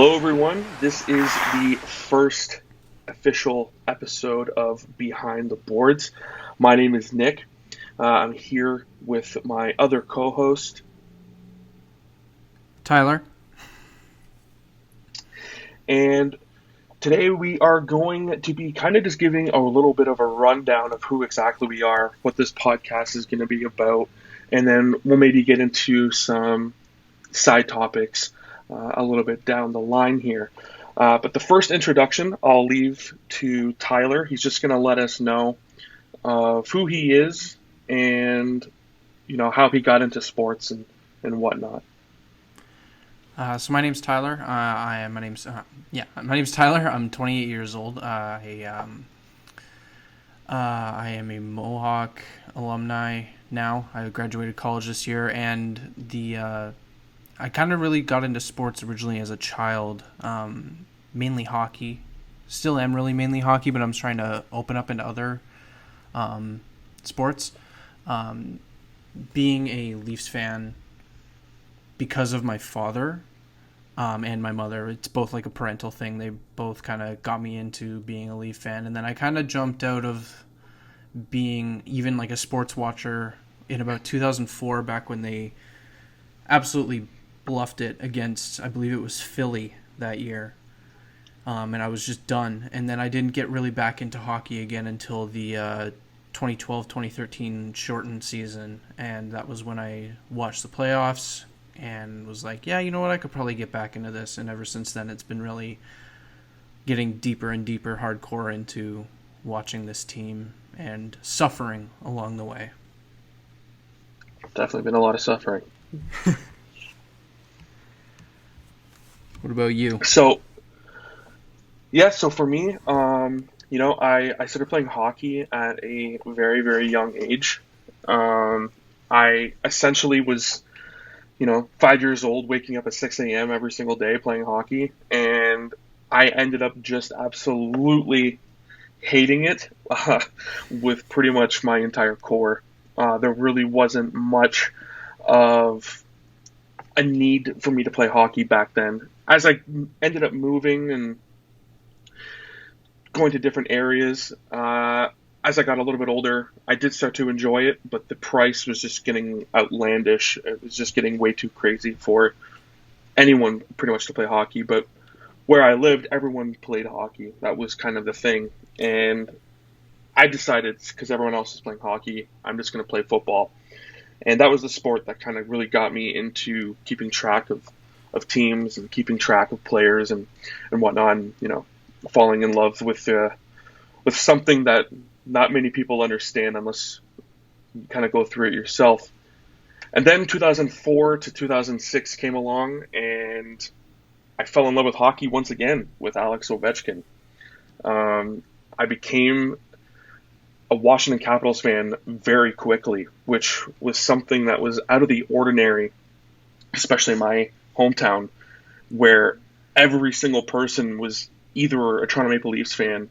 Hello, everyone. This is the first official episode of Behind the Boards. My name is Nick. I'm here with my other co-host, Tyler. And today we are going to be kind of just giving a little bit of a rundown of who exactly we are, what this podcast is going to be about, and then we'll maybe get into some side topics a little bit down the line here. But the first introduction I'll leave to Tyler. He's just going to let us know who he is and, how he got into sports and whatnot. So my name's Tyler. My name's Tyler. I'm 28 years old. I am a Mohawk alumni now. I graduated college this year, and I kind of really got into sports originally as a child, mainly hockey. Still am really mainly hockey, but I'm trying to open up into other sports. Being a Leafs fan because of my father and my mother, it's both like a parental thing. They both kind of got me into being a Leaf fan, and then I kind of jumped out of being even like a sports watcher in about 2004, back when they absolutely bluffed it against, I believe it was Philly that year, and I was just done. And then I didn't get really back into hockey again until the 2012-2013 shortened season, and that was when I watched the playoffs and was like, yeah, you know what, I could probably get back into this. And ever since then, it's been really getting deeper and deeper hardcore into watching this team and suffering along the way. Definitely been a lot of suffering. What about you? So for me, I started playing hockey at a very, very young age. I essentially was, 5 years old, waking up at 6 a.m. every single day playing hockey, and I ended up just absolutely hating it with pretty much my entire core. There really wasn't much of a need for me to play hockey back then. As I ended up moving and going to different areas, as I got a little bit older, I did start to enjoy it, but the price was just getting outlandish. It was just getting way too crazy for anyone pretty much to play hockey. But where I lived, everyone played hockey. That was kind of the thing. And I decided, because everyone else is playing hockey, I'm just going to play football. And that was the sport that kind of really got me into keeping track of teams and keeping track of players and whatnot, and, falling in love with something that not many people understand unless you kind of go through it yourself. And then 2004 to 2006 came along, and I fell in love with hockey once again with Alex Ovechkin. I became a Washington Capitals fan very quickly, which was something that was out of the ordinary, especially in my hometown, where every single person was either a Toronto Maple Leafs fan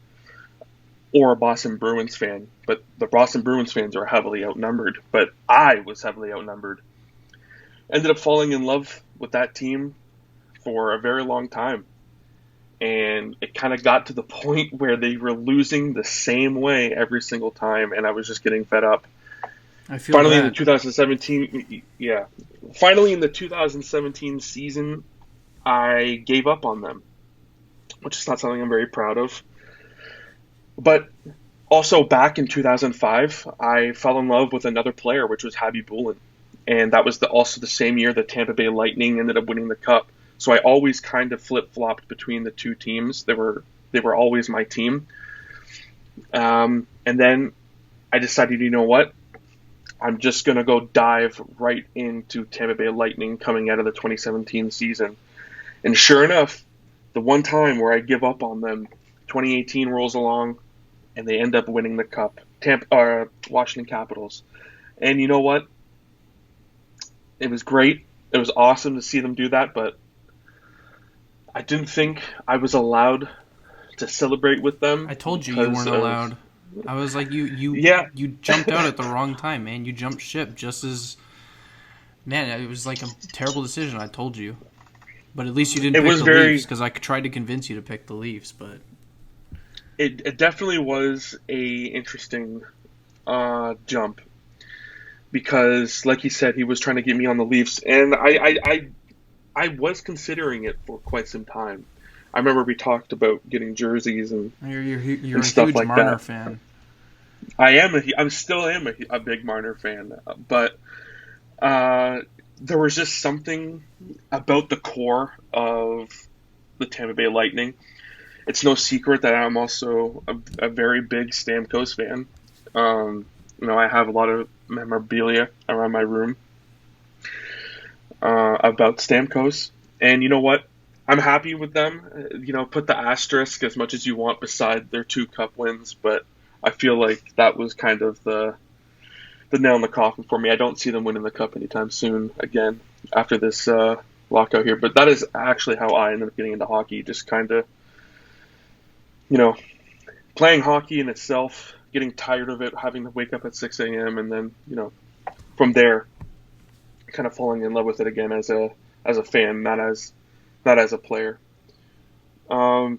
or a Boston Bruins fan. But the Boston Bruins fans are heavily outnumbered, but I was heavily outnumbered. Ended up falling in love with that team for a very long time. And it kind of got to the point where they were losing the same way every single time, and I was just getting fed up. I feel Finally, bad. in the 2017, Finally, in the 2017 season, I gave up on them, which is not something I'm very proud of. But also back in 2005, I fell in love with another player, which was Habib Boulin. And that was also the same year that Tampa Bay Lightning ended up winning the Cup. So I always kind of flip-flopped between the two teams. They were always my team. And then I decided, you know what? I'm just going to go dive right into Tampa Bay Lightning coming out of the 2017 season. And sure enough, the one time where I give up on them, 2018 rolls along, and they end up winning the Cup. Washington Capitals. And you know what? It was great. It was awesome to see them do that, but I didn't think I was allowed to celebrate with them. I told you weren't allowed. I was like, you jumped out at the wrong time, man. You jumped ship just as... Man, it was like a terrible decision. I told you. But at least you didn't It pick was the very. Leafs, because I tried to convince you to pick the Leafs, but It definitely was a interesting jump because, like he said, he was trying to get me on the Leafs, and I was considering it for quite some time. I remember we talked about getting jerseys you're and a stuff huge like Marner that. fan. I still am a big Marner fan, but uh, there was just something about the core of the Tampa Bay Lightning. It's no secret that I'm also a very big Stamkos fan. I have a lot of memorabilia around my room about Stamkos, and you know what? I'm happy with them. Put the asterisk as much as you want beside their 2 cup wins, but I feel like that was kind of the nail in the coffin for me. I don't see them winning the cup anytime soon again after this lockout here. But that is actually how I ended up getting into hockey. Just kind of, you know, playing hockey in itself, getting tired of it, having to wake up at 6 a.m. and then, from there, kind of falling in love with it again as a fan, not as a player. But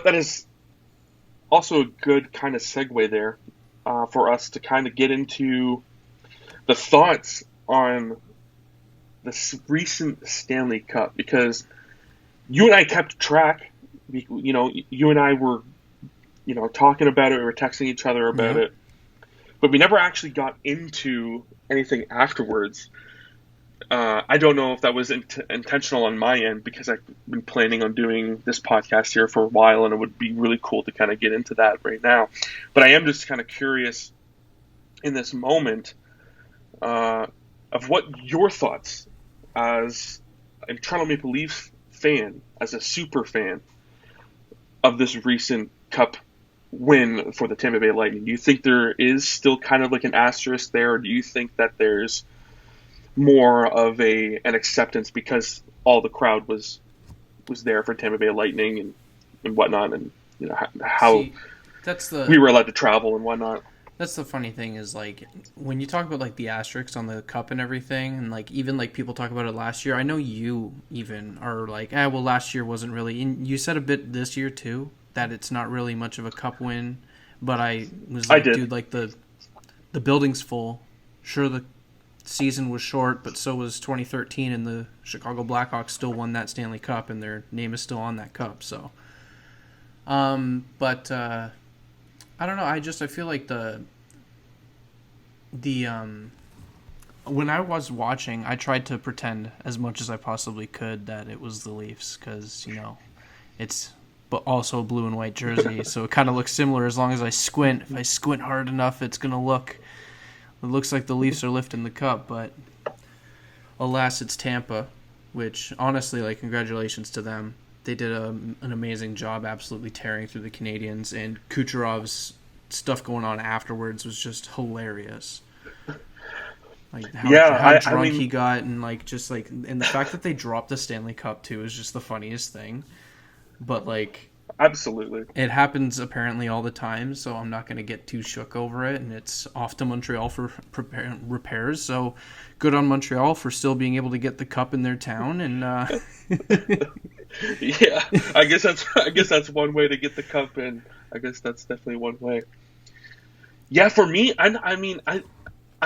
that is also a good kind of segue there for us to kind of get into the thoughts on this recent Stanley Cup, because you and I kept track. You and I were, talking about it. We were texting each other about it, but we never actually got into anything afterwards. I don't know if that was intentional on my end, because I've been planning on doing this podcast here for a while, and it would be really cool to kind of get into that right now. But I am just kind of curious in this moment of what your thoughts as a Toronto Maple Leafs fan, as a super fan of this recent Cup win for the Tampa Bay Lightning. Do you think there is still kind of like an asterisk there, or do you think that there's more of an acceptance because all the crowd was there for Tampa Bay Lightning and whatnot, and how we were allowed to travel and whatnot? That's the funny thing is, like, when you talk about like the asterisks on the cup and everything, and like even like people talk about it last year. I know you even are like, well, last year wasn't really. And you said a bit this year too that it's not really much of a cup win, but I was like, dude, like the building's full. Sure, the season was short, but so was 2013, and the Chicago Blackhawks still won that Stanley Cup, and their name is still on that cup. So, but I don't know. I feel like the when I was watching, I tried to pretend as much as I possibly could that it was the Leafs, because it's but also a blue and white jersey, so it kind of looks similar as long as I squint. If I squint hard enough, it's gonna look. It looks like the Leafs are lifting the cup, but alas, it's Tampa, which, honestly, like, congratulations to them. They did an amazing job absolutely tearing through the Canadiens, and Kucherov's stuff going on afterwards was just hilarious. Like, how drunk he got, and, like, just, like, and the fact that they dropped the Stanley Cup, too, is just the funniest thing. But, like, absolutely, it happens apparently all the time, so I'm not going to get too shook over it, and it's off to Montreal for repairs. So good on Montreal for still being able to get the cup in their town. And yeah, I guess that's one way to get the cup in. I guess that's definitely one way. Yeah, for me, I mean, I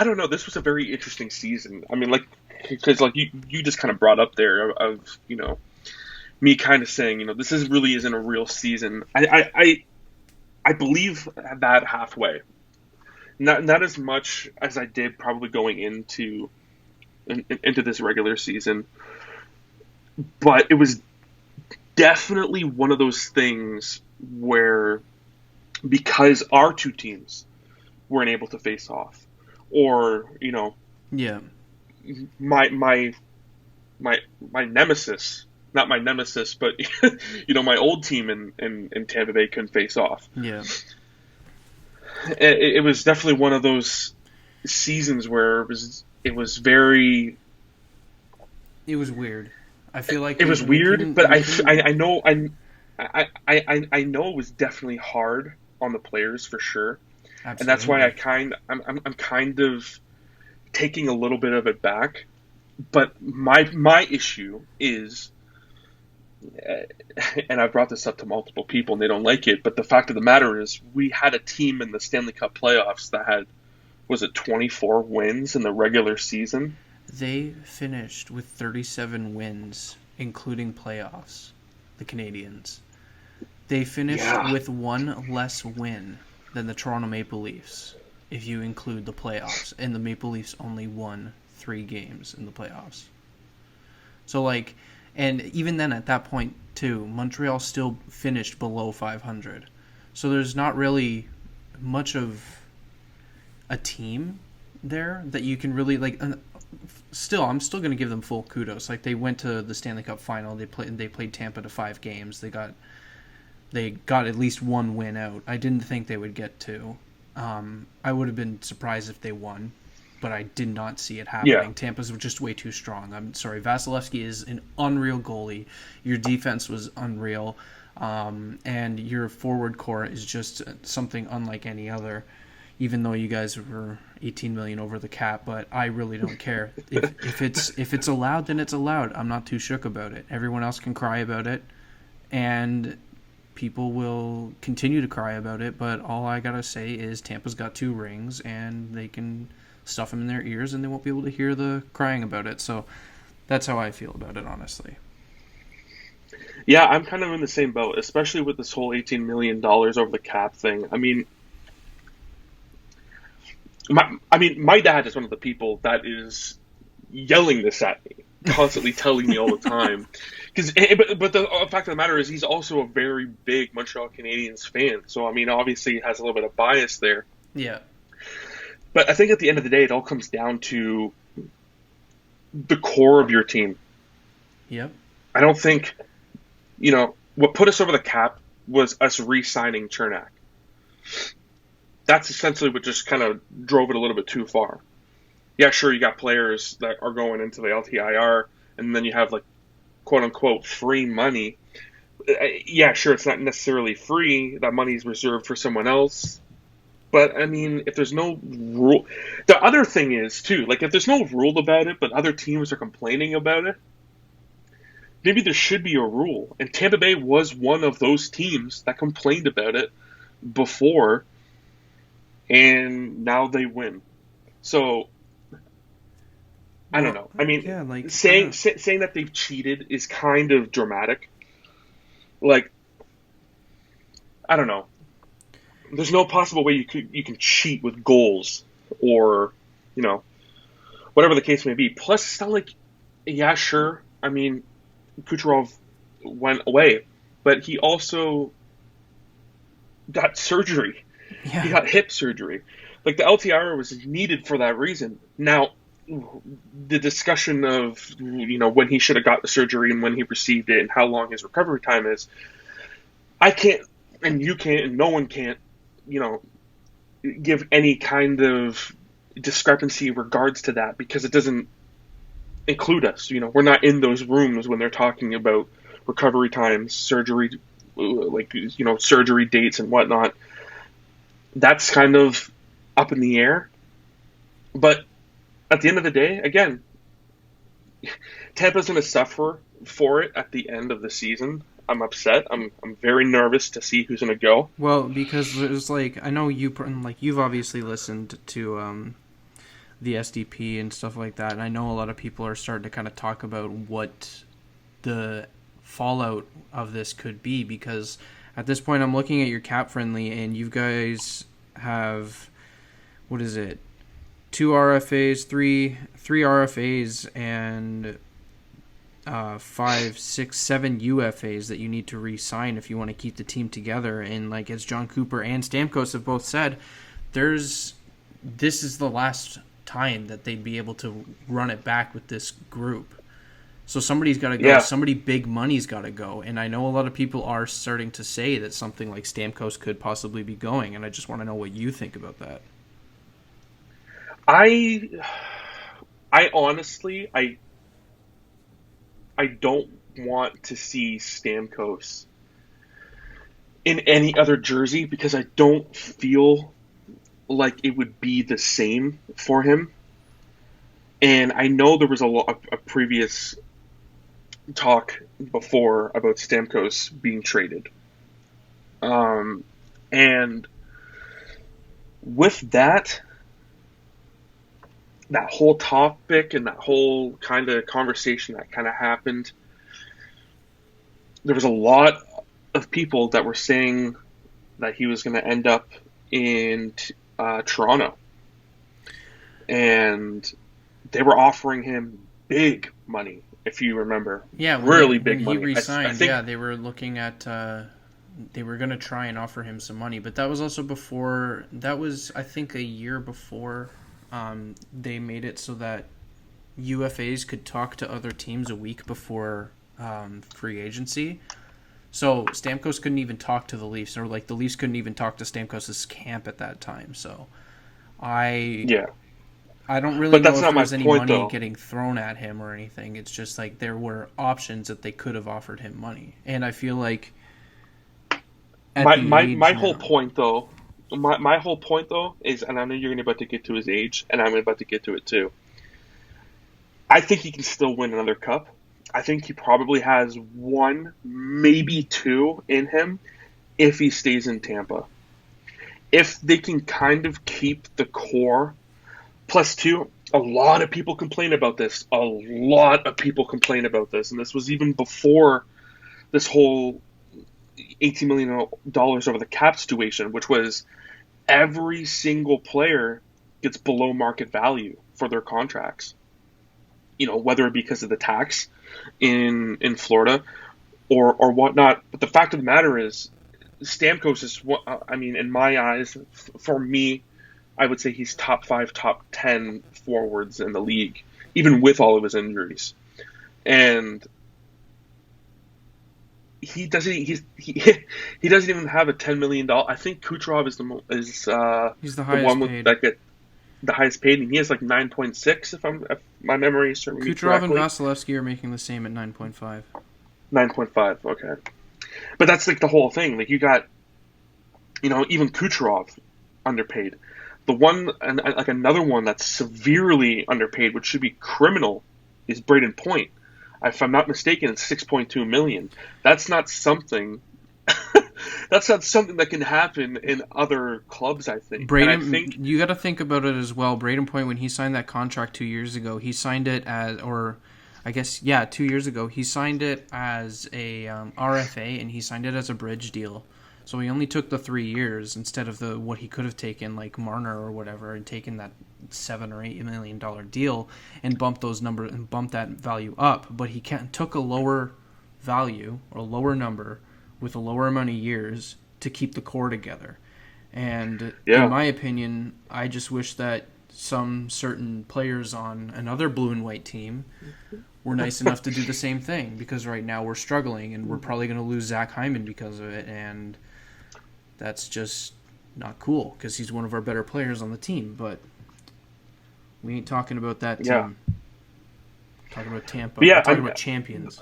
don't know. This was a very interesting season. I mean, like, because like you just kind of brought up there of me kind of saying, this really isn't a real season. I believe that halfway. Not as much as I did probably going into this regular season, but it was definitely one of those things where, because our two teams weren't able to face off, or my nemesis. Not my nemesis, but my old team in Tampa Bay couldn't face off. Yeah, it was definitely one of those seasons where it was very. It was weird. I feel like it was weird, but I know it was definitely hard on the players for sure, absolutely. And that's why I'm kind of taking a little bit of it back. But my issue is and I've brought this up to multiple people and they don't like it, but the fact of the matter is we had a team in the Stanley Cup playoffs that had, was it 24 wins in the regular season? They finished with 37 wins, including playoffs, the Canadiens. They finished Yeah. with one less win than the Toronto Maple Leafs, if you include the playoffs. And the Maple Leafs only won 3 games in the playoffs. So, like, and even then at that point, too, Montreal still finished below 500. So there's not really much of a team there that you can really, like, still, I'm still going to give them full kudos. Like, they went to the Stanley Cup final. They played Tampa to 5 games. They got at least one win out. I didn't think they would get 2. I would have been surprised if they won, but I did not see it happening. Yeah. Tampa's just way too strong. I'm sorry. Vasilevsky is an unreal goalie. Your defense was unreal. And your forward core is just something unlike any other, even though you guys were $18 million over the cap, but I really don't care. If it's allowed, then it's allowed. I'm not too shook about it. Everyone else can cry about it, and people will continue to cry about it, but all I gotta say is Tampa's got 2 rings, and they can stuff them in their ears, and they won't be able to hear the crying about it. So that's how I feel about it, honestly. Yeah, I'm kind of in the same boat, especially with this whole $18 million over the cap thing. My dad is one of the people that is yelling this at me, constantly telling me all the time. But the fact of the matter is, he's also a very big Montreal Canadiens fan. So, I mean, obviously, he has a little bit of bias there. Yeah. But I think at the end of the day, it all comes down to the core of your team. Yep. I don't think, what put us over the cap was us re-signing Chernak. That's essentially what just kind of drove it a little bit too far. Yeah, sure, you got players that are going into the LTIR, and then you have, like, quote-unquote free money. Yeah, sure, it's not necessarily free. That money's reserved for someone else. But, I mean, if there's no rule... The other thing is, too, like, if there's no rule about it, but other teams are complaining about it, maybe there should be a rule. And Tampa Bay was one of those teams that complained about it before, and now they win. So, I don't know. I mean, yeah, like, saying that they've cheated is kind of dramatic. Like, I don't know. There's no possible way you can cheat with goals or, whatever the case may be. Plus, it's not like, yeah, sure. I mean, Kucherov went away, but he also got surgery. Yeah. He got hip surgery. Like, the LTIR was needed for that reason. Now, the discussion of, when he should have got the surgery and when he received it and how long his recovery time is, I can't, and you can't, and no one can't, give any kind of discrepancy in regards to that because it doesn't include us. We're not in those rooms when they're talking about recovery times, surgery, surgery dates and whatnot. That's kind of up in the air. But at the end of the day, again, Tampa's going to suffer for it at the end of the season. I'm upset. I'm very nervous to see who's going to go. Well, because there's I know you've obviously listened to the SDP and stuff like that, and I know a lot of people are starting to kind of talk about what the fallout of this could be, because at this point I'm looking at your cap friendly, and you guys have, what is it, 2 RFAs, three RFAs, and 5, 6, 7 UFAs that you need to re-sign if you want to keep the team together. And as John Cooper and Stamkos have both said, this is the last time that they'd be able to run it back with this group. So somebody's got to go. Yeah. Somebody big money's got to go. And I know a lot of people are starting to say that something like Stamkos could possibly be going, and I just want to know what you think about that. I honestly, I don't want to see Stamkos in any other jersey because I don't feel like it would be the same for him. And I know there was a previous talk before about Stamkos being traded. And with that whole topic and that whole kind of conversation that kind of happened, there was a lot of people that were saying that he was going to end up in Toronto. And they were offering him big money, if you remember. Yeah, really big when money. he resigned, I think, they were looking at they were going to try and offer him some money, but that was also before. That was, I think, a year before they made it so that UFAs could talk to other teams a week before free agency. So Stamkos couldn't even talk to the Leafs, or like the Leafs couldn't even talk to Stamkos' camp at that time. So I yeah. I don't really But know that's if not there my was any point, money though. getting thrown at him or anything. It's just like there were options that they could have offered him money, and I feel like at My the my my age whole now, point though, my whole point though is, and I know you're about to get to his age, and I'm about to get to it too. I think he can still win another cup. I think he probably has one, maybe two in him if he stays in Tampa. If they can kind of keep the core, plus two, a lot of people complain about this. A lot of people complain about this, and this was even before this whole $18 million over the cap situation, which was every single player gets below market value for their contracts. Whether it be because of the tax in Florida or whatnot. But the fact of the matter is, Stamkos is what I mean in my eyes. For me, I would say he's top five, top 10 forwards in the league, even with all of his injuries. And he doesn't. He doesn't even have a $10 million. I think Kucherov he's the the highest one with paid. that get the highest paid, and he has like 9.6 if my memory is serving me Kucherov and correctly. Vasilevsky are making the same at 9.5. 9.5. Okay, but that's like the whole thing. Like you got even Kucherov underpaid. The one and like another one that's severely underpaid, which should be criminal, is Braden Point. If I'm not mistaken, it's 6.2 million. That's not something. That's not something that can happen in other clubs, I think. And I think, You got to think about it as well. Braden Point, when he signed that contract 2 years ago, he signed it as, or I guess, yeah, 2 years ago, he signed it as a RFA, and he signed it as a bridge deal. So he only took the 3 years instead of the what he could have taken, like Marner or whatever, and taken that $7 or $8 million deal and bumped those numbers and bumped that value up. But he took a lower value or a lower number with a lower amount of years to keep the core together. And in yeah, my opinion, I just wish that some certain players on another blue and white team were nice enough to do the same thing, because right now we're struggling and we're probably going to lose Zach Hyman because of it, and that's just not cool because he's one of our better players on the team. But we ain't talking about that yeah, team. We're talking about Tampa. but We're yeah. talking about champions.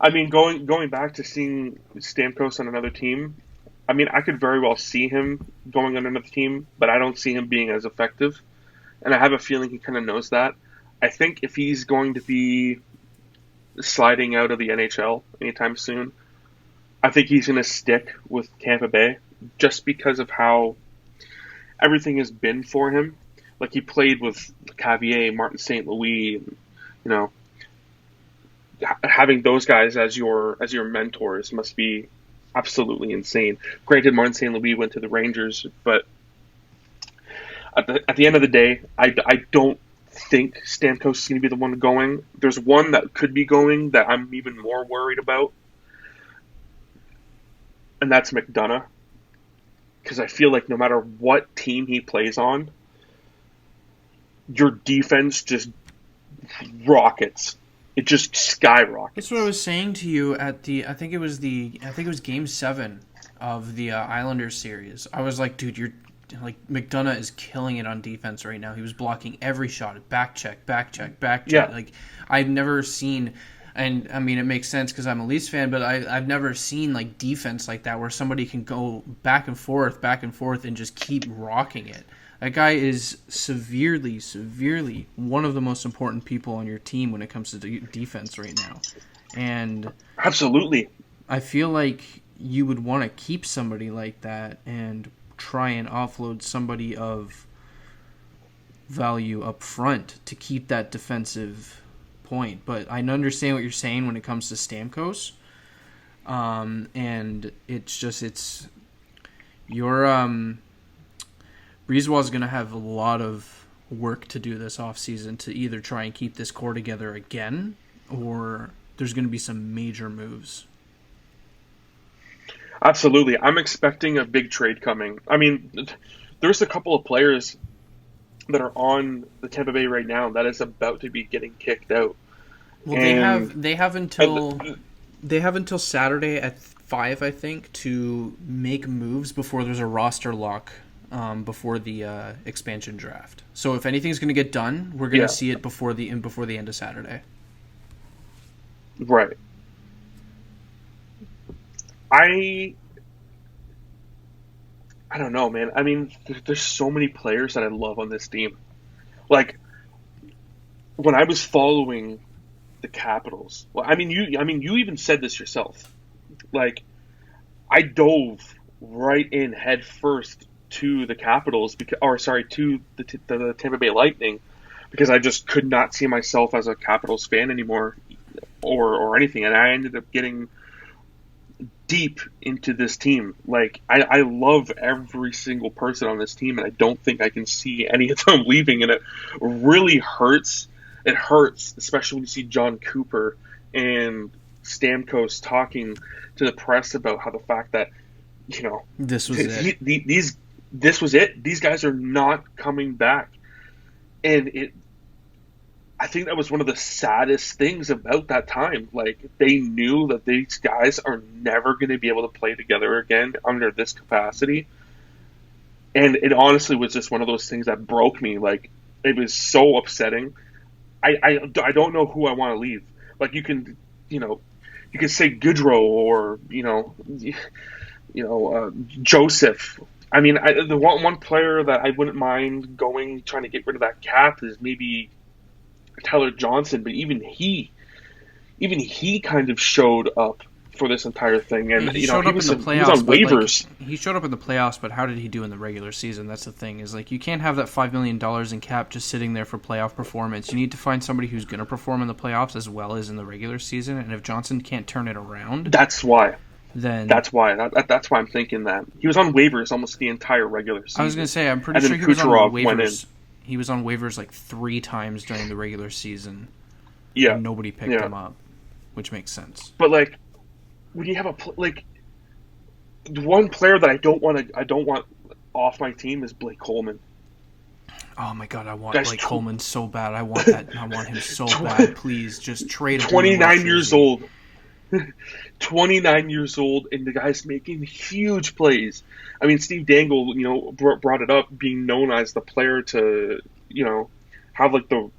I mean, going back to seeing Stamkos on another team. I mean, I could very well see him going on another team, but I don't see him being as effective. And I have a feeling he kind of knows that. I think if he's going to be sliding out of the NHL anytime soon, I think he's going to stick with Tampa Bay just because of how everything has been for him. Like he played with Cavier, Martin St. Louis, and, you know, having those guys as your mentors must be absolutely insane. Granted, Martin St. Louis went to the Rangers, but at the end of the day, I don't think Stamkos is going to be the one going. There's one that could be going that I'm even more worried about, and that's McDonough. Because I feel like no matter what team he plays on, your defense just rockets. It just That's what I skyrockets. was saying to you at I think it was Game 7 of the Islanders series. I was like, dude, you're like McDonough is killing it on defense right now. He was blocking every shot, back check, back check, back check. Yeah, Like I've never seen And I mean, it makes sense because I'm a Leafs fan, but I've never seen like defense like that where somebody can go back and forth, and just keep rocking it. That guy is severely, severely one of the most important people on your team when it comes to defense right now. And absolutely, I feel like you would want to keep somebody like that and try and offload somebody of value up front to keep that defensive point. But I understand what you're saying when it comes to Stamkos. And it's your Breezewall's going to have a lot of work to do this offseason to either try and keep this core together again, or there's going to be some major moves. Absolutely. I'm expecting a big trade coming. I mean, there's a couple of players that are on the Tampa Bay right now that is about to be getting kicked out. Well, they have until Saturday at 5, I think, to make moves before there's a roster lock before the expansion draft. So if anything's going to get done, we're going to see it before the end of Saturday. Right. I don't know, man. I mean, there's so many players that I love on this team. Like, when I was following the Capitals, well, I mean, you even said this yourself. Like, I dove right in head first to the Capitals, to the Tampa Bay Lightning, because I just could not see myself as a Capitals fan anymore, or anything, and I ended up getting deep into this team. Like, I love every single person on this team, and I don't think I can see any of them leaving, and it really hurts. It hurts, especially when you see John Cooper and Stamkos talking to the press about how the fact that, you know, this was it. This was it. These guys are not coming back, and I think that was one of the saddest things about that time. Like, they knew that these guys are never going to be able to play together again under this capacity. And it honestly was just one of those things that broke me. Like, it was so upsetting. I don't know who I want to leave. Like, you can say Goodrow or, Joseph. I mean, the one player that I wouldn't mind trying to get rid of that cap is maybe Tyler Johnson, but even he kind of showed up for this entire thing, and he showed up in the playoffs. He was on waivers. He showed up in the playoffs, but how did he do in the regular season? That's the thing. Is like, you can't have that $5 million in cap just sitting there for playoff performance. You need to find somebody who's going to perform in the playoffs as well as in the regular season. And if Johnson can't turn it around, that's why I'm thinking that he was on waivers almost the entire regular season. I was going to say, I'm pretty sure he was on waivers. He was on waivers like 3 times during the regular season. Yeah, and nobody picked him up, which makes sense. But like, when you have one player that I don't want off my team is Blake Coleman. Oh my god, I want Blake Coleman so bad. I want him so bad. Please, just trade him. 29 years old. 29 years old, and the guy's making huge plays. I mean, Steve Dangle, brought it up, being known as the player to, have like the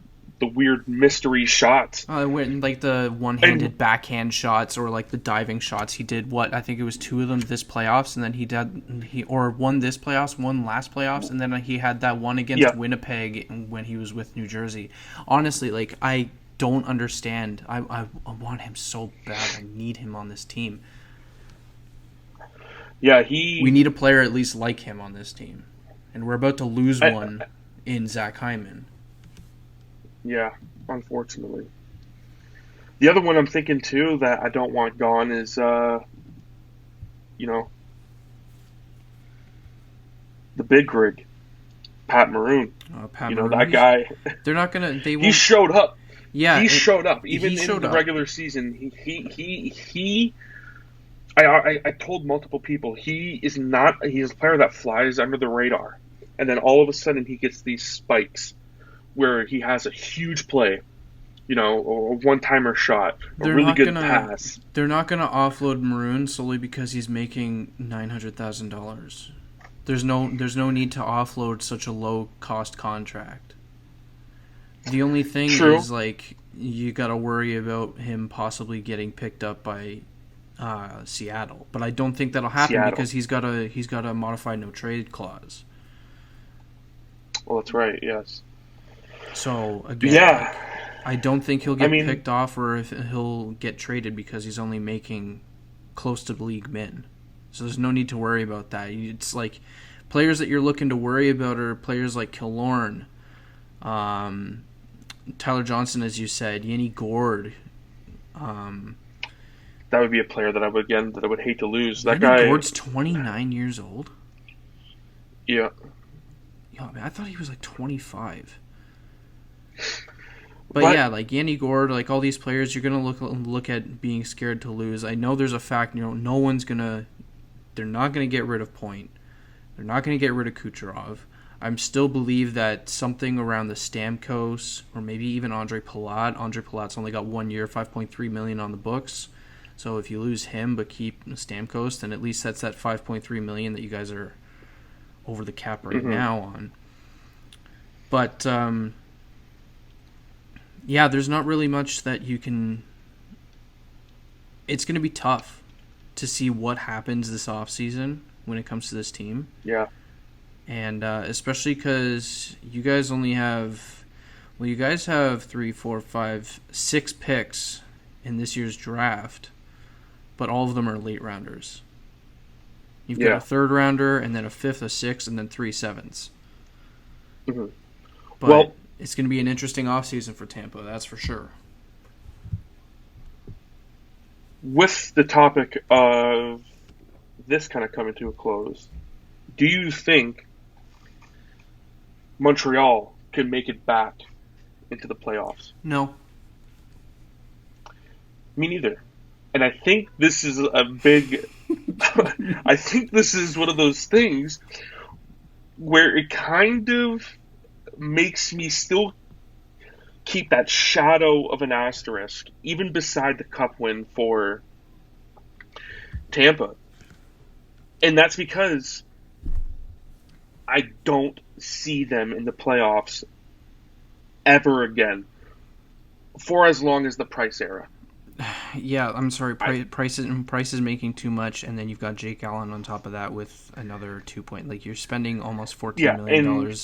weird mystery shots. Like the one-handed backhand shots, or like the diving shots. He did I think it was 2 of them this playoffs, and then he won this playoffs, one last playoffs, and then he had that one against Winnipeg when he was with New Jersey. Honestly, like, I don't understand. I want him so bad. I need him on this team. Yeah, we need a player at least like him on this team, and we're about to lose one in Zach Hyman. Yeah, unfortunately. The other one I'm thinking too that I don't want gone is, the big rig, Pat Maroon. Maroon. That guy. They're not gonna. He showed up. Yeah, he showed up even in the regular season. I told multiple people he's a player that flies under the radar, and then all of a sudden he gets these spikes where he has a huge play, or a one-timer shot, a really good pass. They're not going to offload Maroon solely because he's making $900,000. There's no need to offload such a low-cost contract. The only thing is, like, you got to worry about him possibly getting picked up by Seattle. But I don't think that'll happen because he's got a modified no trade clause. Well, that's right. Yes. So again, I don't think he'll get picked off or if he'll get traded because he's only making close to league min. So there's no need to worry about that. It's like players that you're looking to worry about are players like Killorn, Tyler Johnson, as you said, Yanni Gourde. That would be a player that I would hate to lose. That Yanni guy. Gourde's 29 years old. Yeah. Yo, man, I thought he was like 25. But yeah, like Yanni Gourde, like all these players, you're gonna look at being scared to lose. I know there's a fact, no one's gonna. They're not gonna get rid of Point. They're not gonna get rid of Kucherov. I still believe that something around the Stamkos or maybe even Andre Palat. Andre Palat's only got 1 year, $5.3 million on the books. So if you lose him but keep Stamkos, then at least that's that $5.3 million that you guys are over the cap right now on. But yeah, there's not really much that you can. It's going to be tough to see what happens this offseason when it comes to this team. Yeah. And especially because you guys only have. Well, you guys have 3, 4, 5, 6 picks in this year's draft, but all of them are late rounders. You've got a third rounder, and then a fifth, a sixth, and then 3 7s. Mm-hmm. But it's going to be an interesting offseason for Tampa, that's for sure. With the topic of this kind of coming to a close, do you think Montreal can make it back into the playoffs? No. Me neither. And I think this is a big... I think this is one of those things where it kind of makes me still keep that shadow of an asterisk, even beside the cup win for Tampa. And that's because I don't see them in the playoffs ever again for as long as the Price era. Yeah, I'm sorry. Price is making too much, and then you've got Jake Allen on top of that with another 2 point. Like you're spending almost $14 million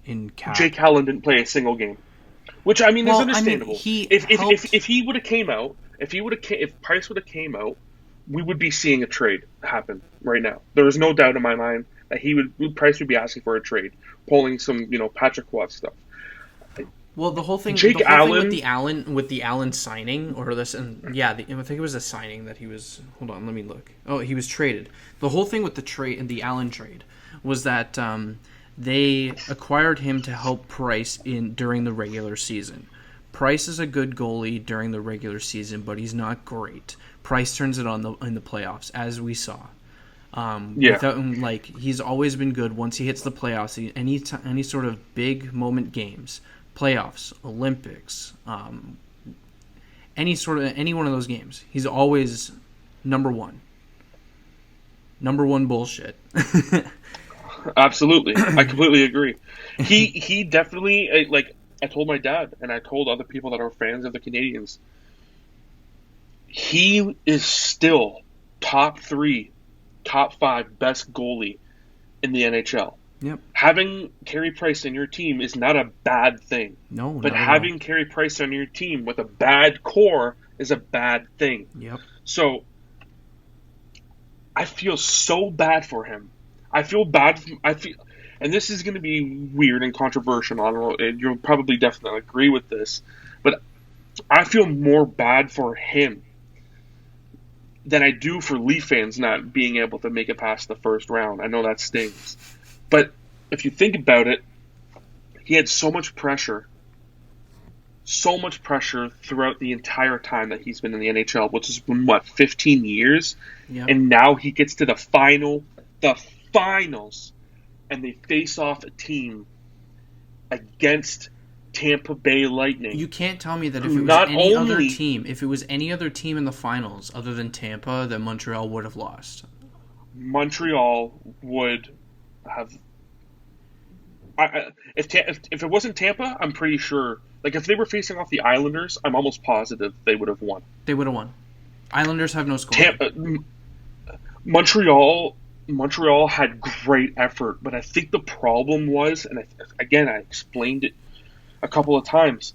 in cap. Jake Allen didn't play a single game, which I mean is understandable. If he would have came out, if Price would have came out, we would be seeing a trade happen right now. There is no doubt in my mind that Price would be asking for a trade, pulling some Patrick Watt stuff. Well, the whole thing, thing with the Allen signing, or this, and I think it was a signing that he was. Hold on, let me look. Oh, he was traded. The whole thing with the Allen trade was that they acquired him to help Price during the regular season. Price is a good goalie during the regular season, but he's not great. Price turns it on in the playoffs, as we saw. He's always been good once he hits the playoffs. Any sort of big moment games. Playoffs, Olympics, any one of those games, he's always number one. Number one bullshit. Absolutely, I completely agree. He definitely I told my dad and I told other people that are fans of the Canadiens. He is still top 3, top 5 best goalie in the NHL. Yep. Having Carey Price on your team is not a bad thing. No, but having Carey Price on your team with a bad core is a bad thing. Yep. So I feel so bad for him. And this is going to be weird and controversial. I don't know. You'll probably definitely agree with this, but I feel more bad for him than I do for Leaf fans not being able to make it past the first round. I know that stings. But if you think about it, he had so much pressure throughout the entire time that he's been in the NHL, which has been, 15 years? Yep. And now he gets to the finals, and they face off a team against Tampa Bay Lightning. You can't tell me that if it was any other team in the finals other than Tampa, that Montreal would have lost. Montreal would have If it wasn't Tampa, I'm pretty sure. Like if they were facing off the Islanders, I'm almost positive they would have won. They would have won. Islanders have no scoring. Montreal had great effort, but I think the problem was, and again I explained it a couple of times.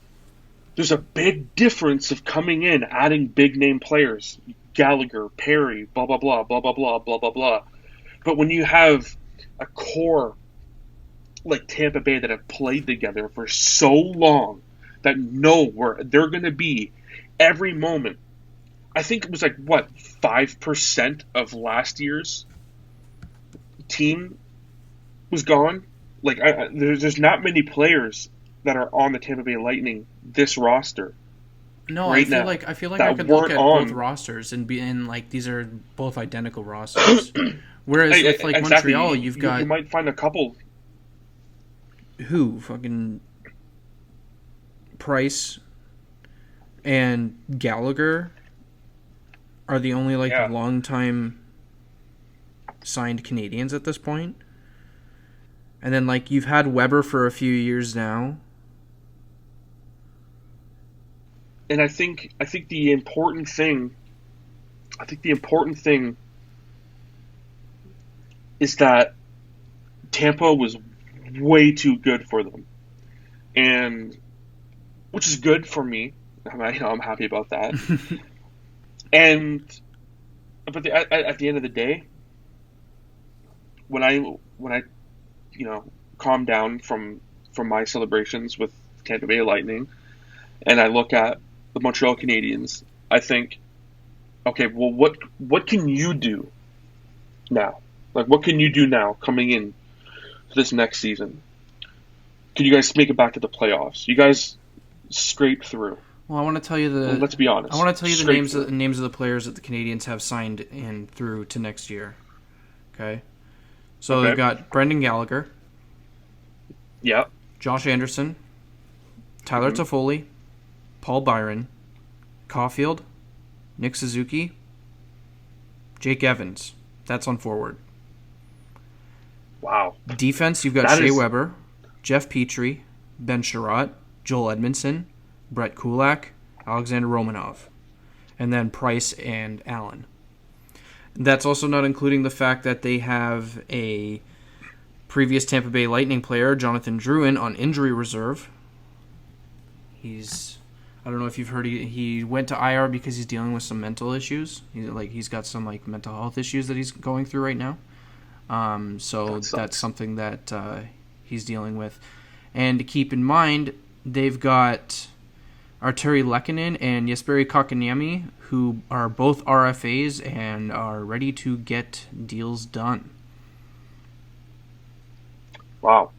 There's a big difference of coming in, adding big name players, Gallagher, Perry, blah blah blah blah blah blah blah blah blah. But when you have a core like Tampa Bay that have played together for so long that know where they're going to be every moment. I think it was 5% of last year's team was gone. There's not many players that are on the Tampa Bay Lightning this roster. No, right I feel like I could look at both rosters and these are both identical rosters. Whereas with exactly. Montreal, you've got you might find a couple. Who fucking Price and Gallagher are the only long-time signed Canadians at this point. And then you've had Weber for a few years now. And I think the important thing is that Tampa was way too good for them, and which is good for me. I'm happy about that. But at the end of the day, when I calm down from my celebrations with Tampa Bay Lightning, and I look at the Montreal Canadiens, I think, okay, well, what can you do now? What can you do now coming in to this next season? Can you guys make it back to the playoffs? You guys scraped through. Well, I want to tell you let's be honest. I want to tell you the names of the players that the Canadiens have signed in through to next year. Okay, so they've got Brendan Gallagher. Yeah. Josh Anderson, Tyler Toffoli, Paul Byron, Caulfield, Nick Suzuki, Jake Evans. That's on forward. Wow. Defense, you've got Shea Weber, Jeff Petrie, Ben Sherratt, Joel Edmondson, Brett Kulak, Alexander Romanov, and then Price and Allen. That's also not including the fact that they have a previous Tampa Bay Lightning player, Jonathan Drouin, on injury reserve. I don't know if you've heard, he went to IR because he's dealing with some mental issues. He's got some mental health issues that he's going through right now. So that's something that he's dealing with. And to keep in mind, they've got Arturi Lehkonen and Jesperi Kotkaniemi, who are both RFAs and are ready to get deals done. Wow.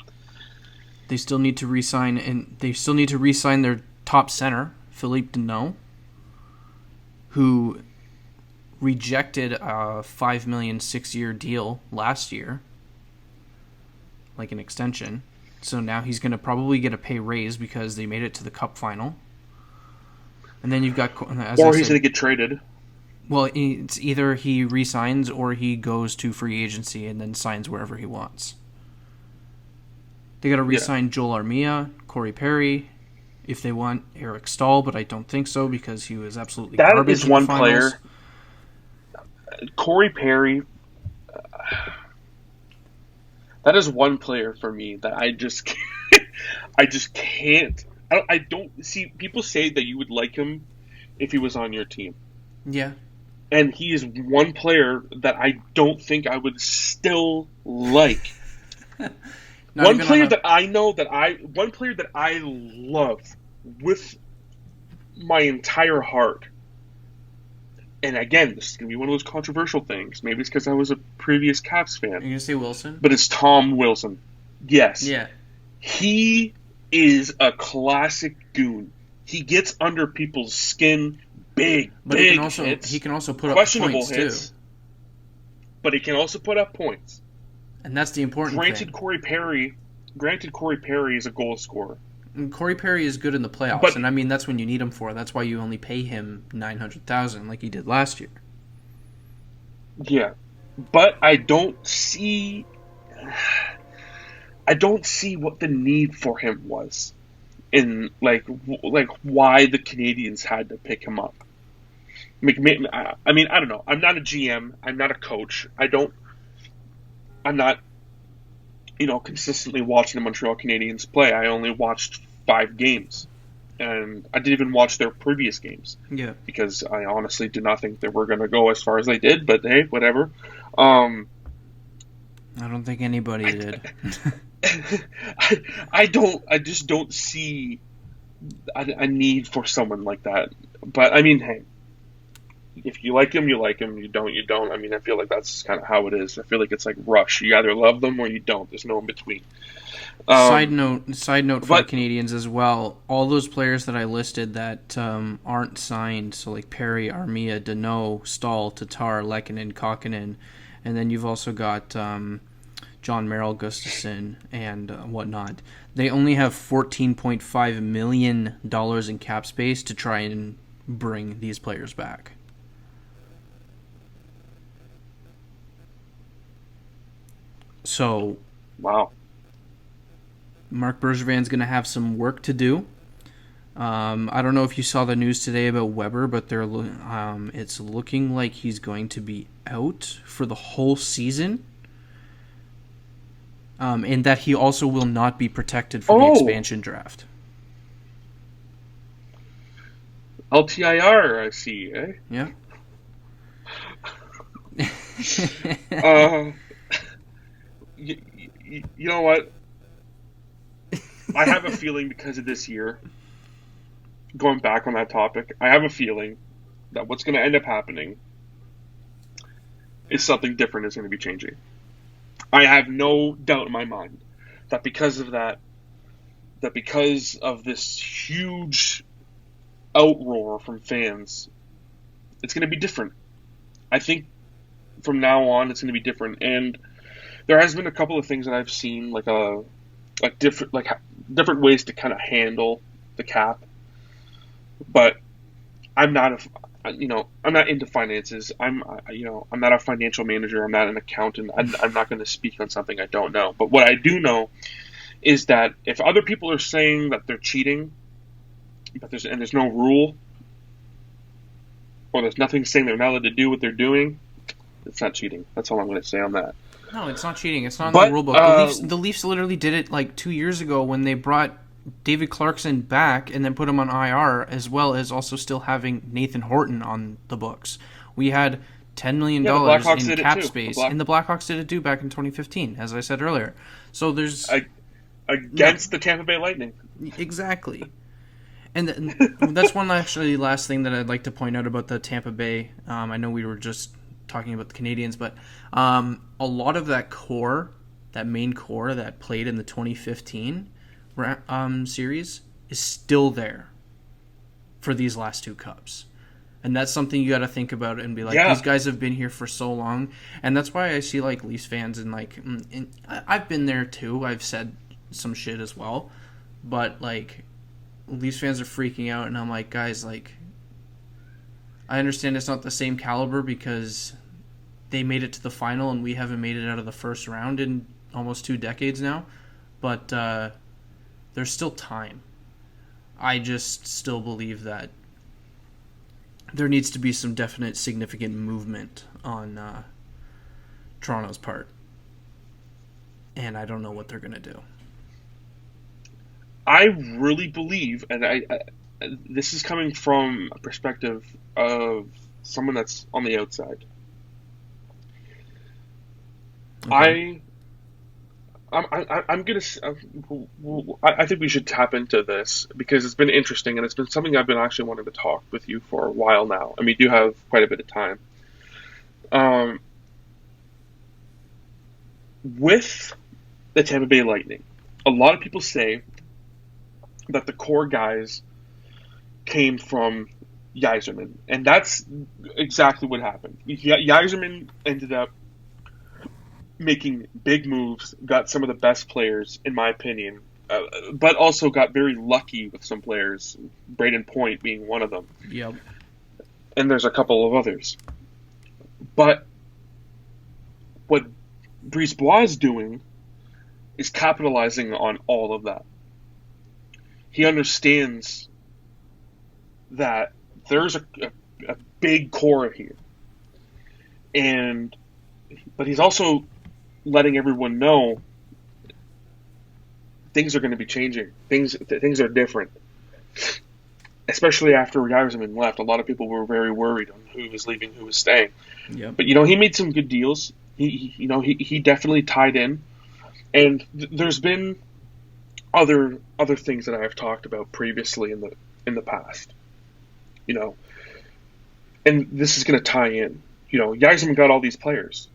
They still need to re-sign, and they still need to re-sign their top center, Philippe Deneau, who rejected a $5 million 6-year deal last year, an extension. So now he's going to probably get a pay raise because they made it to the Cup final. And then you've got... Or he's going to get traded. Well, it's either he re-signs or he goes to free agency and then signs wherever he wants. They got to re-sign Joel Armia, Corey Perry, if they want Eric Stahl, but I don't think so because he was absolutely garbage. That is one player. Corey Perry... that is one player for me that I just can't. I don't see. People say that you would like him if he was on your team. Yeah. And he is one player that I don't think I would still like. One player that I love with my entire heart. And again, this is going to be one of those controversial things. Maybe it's because I was a previous Caps fan. Are you going to say Wilson? But it's Tom Wilson. Yes. Yeah. He is a classic goon. He gets under people's skin, big hits. He can also put up questionable points hits, too. But he can also put up points. And that's the important thing. Granted, Corey Perry is a goal scorer. And Corey Perry is good in the playoffs, and that's when you need him for. That's why you only pay him $900,000 like you did last year. Yeah, but I don't see. I don't see what the need for him was in like why the Canadiens had to pick him up. I mean, I don't know. I'm not a GM. I'm not a coach. I'm not, consistently watching the Montreal Canadiens play. I only watched 5 games, and I didn't even watch their previous games. Yeah. Because I honestly did not think they were going to go as far as they did. But hey, whatever. I don't think anybody did. I just don't see a need for someone like that. But I mean, hey, if you like him, you like him. You don't. I mean, I feel like that's kind of how it is. I feel like it's like Rush. You either love them or you don't. There's no in between. Side note for the Canadiens as well. All those players that I listed that aren't signed, so like Perry, Armia, Deneau, Stahl, Tatar, Lehkonen, Kokkonen, and then you've also got John Merrill, Gustafsson, and whatnot. They only have $14.5 million in cap space to try and bring these players back. So, wow. Marc Bergevin's going to have some work to do. I don't know if you saw the news today about Weber, but it's looking like he's going to be out for the whole season. And that he also will not be protected for the expansion draft. LTIR, I see, eh? Yeah. You know what? I have a feeling because of this year, going back on that topic, I have a feeling that what's going to end up happening is something different is going to be changing. I have no doubt in my mind that because of because of this huge outroar from fans, it's going to be different. I think from now on it's going to be different, and there has been a couple of things that I've seen, different ways to kind of handle the cap, but I'm not I'm not into finances. I'm not a financial manager. I'm not an accountant. I'm not going to speak on something I don't know. But what I do know is that if other people are saying that they're cheating, but there's no rule, or there's nothing saying they're not allowed to do what they're doing, it's not cheating. That's all I'm going to say on that. No, it's not cheating. It's not in the rule book. The Leafs literally did it like 2 years ago when they brought David Clarkson back and then put him on IR, as well as also still having Nathan Horton on the books. We had $10 million in cap space, and the Blackhawks did it too back in 2015, as I said earlier. So there's... Against the Tampa Bay Lightning. Exactly. And that's one actually last thing that I'd like to point out about the Tampa Bay. I know we were just talking about the Canadiens, but a lot of that core, that main core that played in the 2015 series is still there for these last 2 cups. And that's something you got to think about and be like, These guys have been here for so long. And that's why I see like Leafs fans and I've been there too. I've said some shit as well. But like Leafs fans are freaking out and I'm like, guys, like I understand it's not the same caliber because they made it to the final and we haven't made it out of the first round in almost 2 decades now. But there's still time. I just still believe that there needs to be some definite significant movement on Toronto's part. And I don't know what they're going to do. I really believe, and I this is coming from a perspective of someone that's on the outside. Okay. I'm gonna. I think we should tap into this because it's been interesting and it's been something I've been actually wanting to talk with you for a while now, and we do have quite a bit of time. With the Tampa Bay Lightning, a lot of people say that the core guys came from Yzerman, and that's exactly what happened. Yzerman ended up making big moves, got some of the best players, in my opinion, but also got very lucky with some players, Braden Point being one of them. Yep. And there's a couple of others. But what Brisebois is doing is capitalizing on all of that. He understands that there's a big core here. But he's also letting everyone know things are going to be changing. Things are different. Especially after Yzerman left, a lot of people were very worried on who was leaving, who was staying. Yep. But he made some good deals. He definitely tied in, and there's been other things that I've talked about previously in the past. And this is going to tie in. Yzerman got all these players,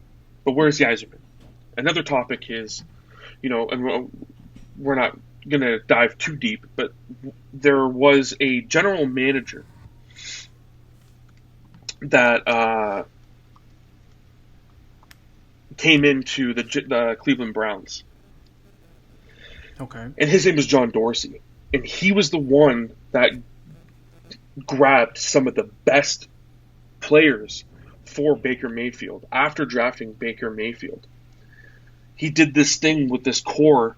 but where's Yzerman? Another topic is, and we're not going to dive too deep, but there was a general manager that came into the Cleveland Browns. Okay. And his name was John Dorsey. And he was the one that grabbed some of the best players for Baker Mayfield after drafting Baker Mayfield. He did this thing with this core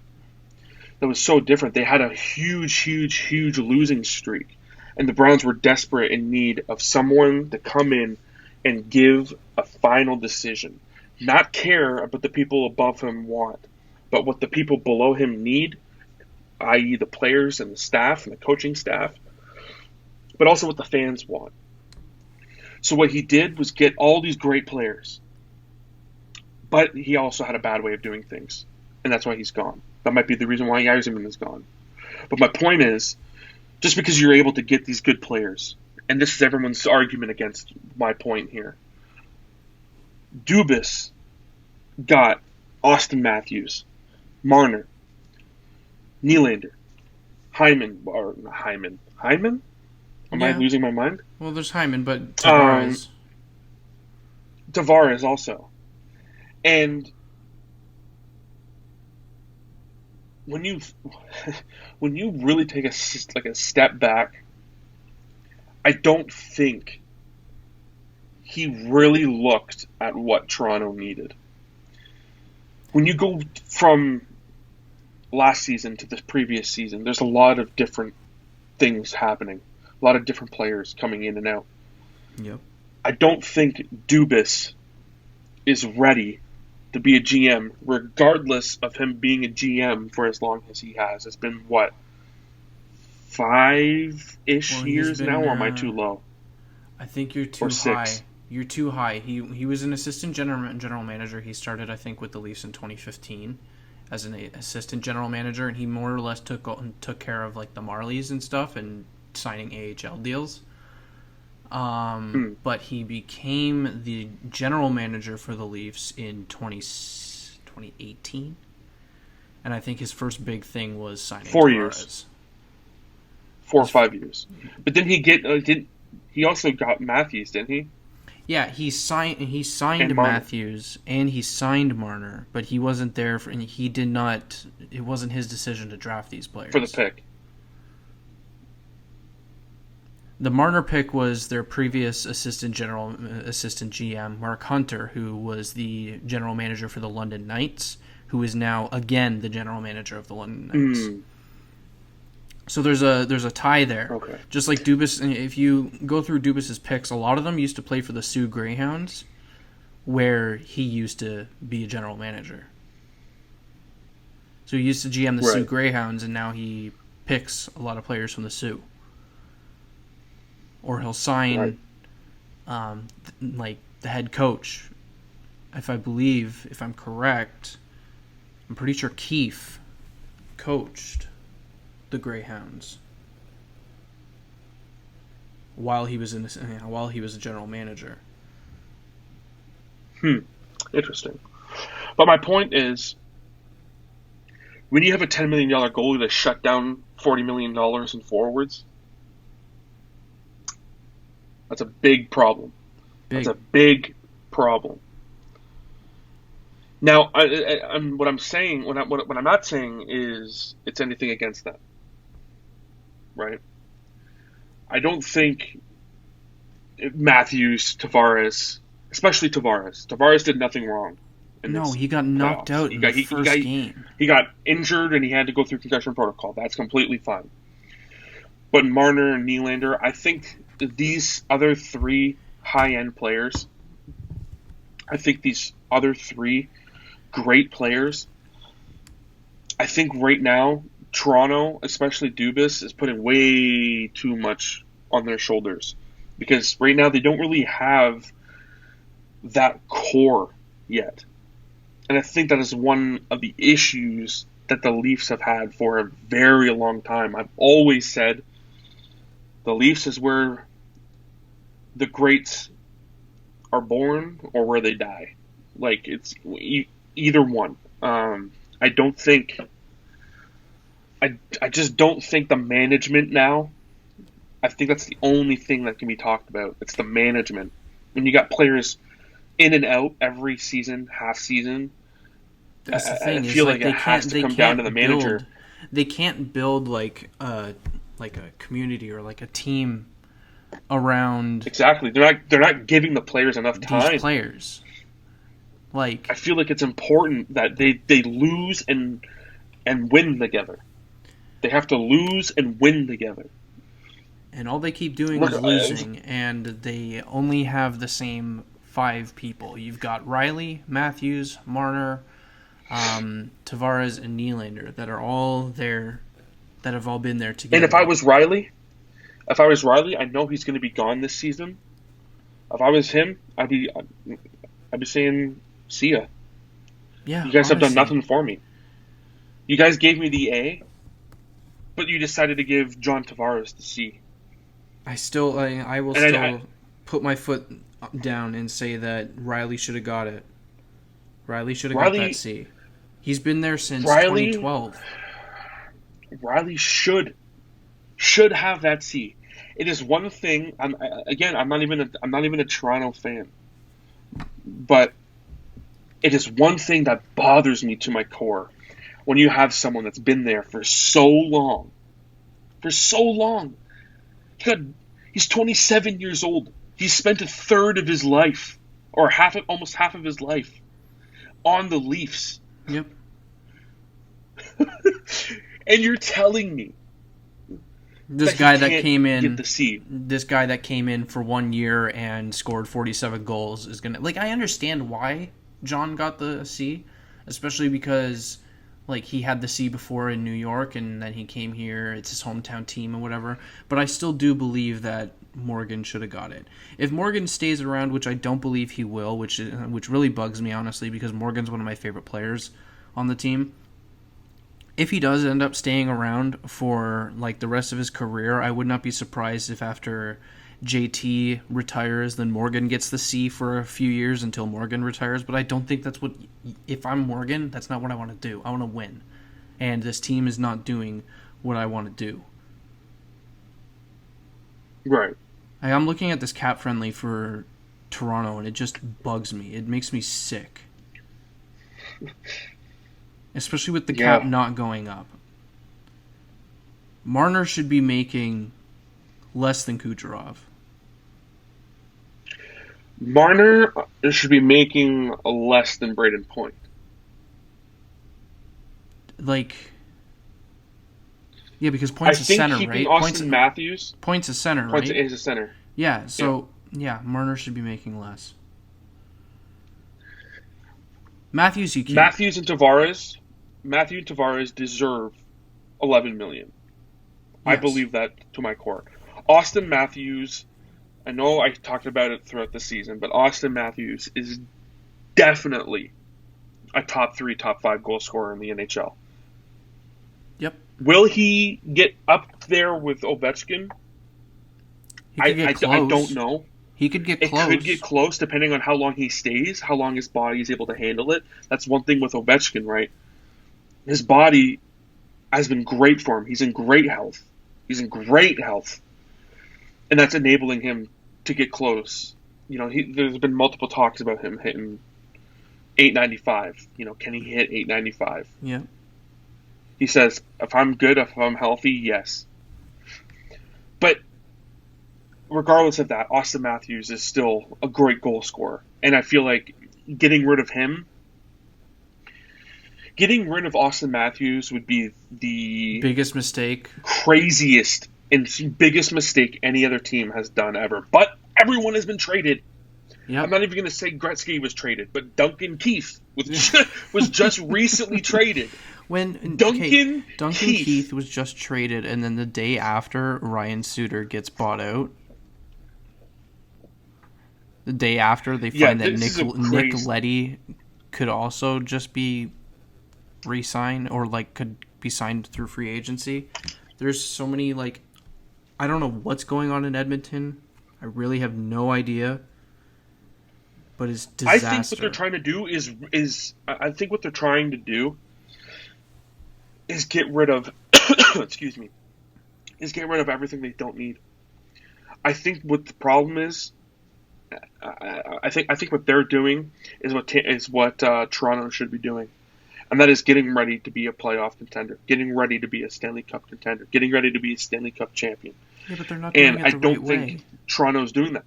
that was so different. They had a huge losing streak, and the Browns were desperate in need of someone to come in and give a final decision. Not care about the people above him want, but what the people below him need, i.e. the players and the staff and the coaching staff, but also what the fans want. So what he did was get all these great players, but he also had a bad way of doing things, and that's why he's gone. That might be the reason why Yzerman is gone. But my point is, just because you're able to get these good players, and this is everyone's argument against my point here, Dubas got Austin Matthews, Marner, Nylander, Hyman? Am I losing my mind? Well, there's Hyman, but Tavares. Tavares also. And when you really take a step back, I don't think he really looked at what Toronto needed. When you go from last season to the previous season, there's a lot of different things happening. A lot of different players coming in and out. Yep. I don't think Dubas is ready to be a GM, regardless of him being a GM for as long as he has. It's been, 5-ish years now, or am I too low? I think you're too high. You're too high. He was an assistant general manager. He started, I think, with the Leafs in 2015 as an assistant general manager, and he more or less took care of like the Marlies and stuff and signing AHL deals. But he became the general manager for the Leafs in 2018, and I think his first big thing was signing 4 Tavares. years, 4 or 5 years. But didn't he get? He also got Matthews, didn't he? Yeah, he signed Matthews and he signed Marner, but he wasn't there and he did not. It wasn't his decision to draft these players for the pick. The Marner pick was their previous assistant GM, Mark Hunter, who was the general manager for the London Knights, who is now again the general manager of the London Knights. So there's a tie there. Okay. Just like Dubas, if you go through Dubas's picks, a lot of them used to play for the Sioux Greyhounds, where he used to be a general manager. So he used to GM the Sioux Greyhounds, and now he picks a lot of players from the Sioux. Or he'll sign, like the head coach. If I'm correct, I'm pretty sure Keefe coached the Greyhounds while he was a general manager. Interesting. But my point is, when you have a $10 million goalie to shut down $40 million in forwards, that's a big problem. That's a big problem. Now, what I'm saying, what I'm not saying is it's anything against that, right? I don't think Matthews, Tavares, especially Tavares did nothing wrong in No, this he got knocked playoffs. out in the first game. He got injured and he had to go through concussion protocol. That's completely fine. But Marner and Nylander, I think these other three high-end players, I think these other three great players, I think right now, Toronto, especially Dubas, is putting way too much on their shoulders. Because right now they don't really have that core yet. And I think that is one of the issues that the Leafs have had for a very long time. I've always said the Leafs is where the greats are born or where they die. Like, it's either one. I don't think... I just don't think the management now... I think that's the only thing that can be talked about. It's the management. When you got players in and out every season, half season, that's the thing. I feel like it has to come down to the manager. They can't build like a community or like a team around. Exactly. They're not giving the players enough time. These players. Like, I feel like it's important that they lose and win together. They have to lose and win together. And all they keep doing is losing, and they only have the same 5 people. You've got Riley, Matthews, Marner, Tavares, and Nylander that are all there, that have all been there together. And if I was Riley, I know he's going to be gone this season. If I was him, I'd be saying, see ya. Yeah, you guys have done nothing for me. You guys gave me the A, but you decided to give John Tavares the C. I will still put my foot down and say that Riley should have got it. Riley should have got that C. He's been there since 2012. Riley should have that C. It is one thing. I'm not even a Toronto fan, but it is one thing that bothers me to my core when you have someone that's been there for so long. He's 27 years old. He's spent a third of his life, or almost half of his life, on the Leafs. Yep. And you're telling me this guy that came in, get the C. This guy that came in for 1 year and scored 47 goals is gonna, like, I understand why John got the C, especially because, like, he had the C before in New York, and then he came here. It's his hometown team and whatever. But I still do believe that Morgan should have got it. If Morgan stays around, which I don't believe he will, which really bugs me, honestly, because Morgan's one of my favorite players on the team. If he does end up staying around for, like, the rest of his career, I would not be surprised if after JT retires, then Morgan gets the C for a few years until Morgan retires. But I don't think that's what... If I'm Morgan, that's not what I want to do. I want to win. And this team is not doing what I want to do. Right. I'm looking at this cap friendly for Toronto, and it just bugs me. It makes me sick. Especially with the cap not going up. Marner should be making less than Kucherov. Marner should be making less than Braden Point. Like, yeah, because Point's a center, right? Point's a center, right? Point is a center. Yeah, so, yeah, Marner should be making less. Matthews, you keep. Matthews and Tavares deserve $11 million. Yes. I believe that to my core. Austin Matthews, I know I talked about it throughout the season, but Austin Matthews is definitely a top 3, top 5 goal scorer in the NHL. Yep. Will he get up there with Ovechkin? I don't know. He could get close. It could get close depending on how long he stays, how long his body is able to handle it. That's one thing with Ovechkin, right? His body has been great for him. He's in great health. And that's enabling him to get close. You know, there's been multiple talks about him hitting .895. You know, can he hit .895? Yeah. He says, if I'm good, if I'm healthy, yes. But regardless of that, Austin Matthews is still a great goal scorer. And I feel like getting rid of him getting rid of Austin Matthews would be the biggest mistake, craziest and biggest mistake any other team has done ever. But everyone has been traded. Yep. I'm not even going to say Gretzky was traded, but Duncan Keith was just recently traded. When Duncan Keith was just traded, and then the day after, Ryan Suter gets bought out. The day after, they find that Nick Leddy could also just be re-signed, or like could be signed through free agency. There's so many, like, I don't know what's going on in Edmonton. I really have no idea. But it's disaster. I think what they're trying to do is get rid of excuse me. Is get rid of everything they don't need. I think what the problem is, I think what they're doing is what Toronto should be doing, and that is getting ready to be a playoff contender, getting ready to be a Stanley Cup contender, getting ready to be a Stanley Cup champion. Yeah, but they're not doing it the right way. And I don't think Toronto's doing that.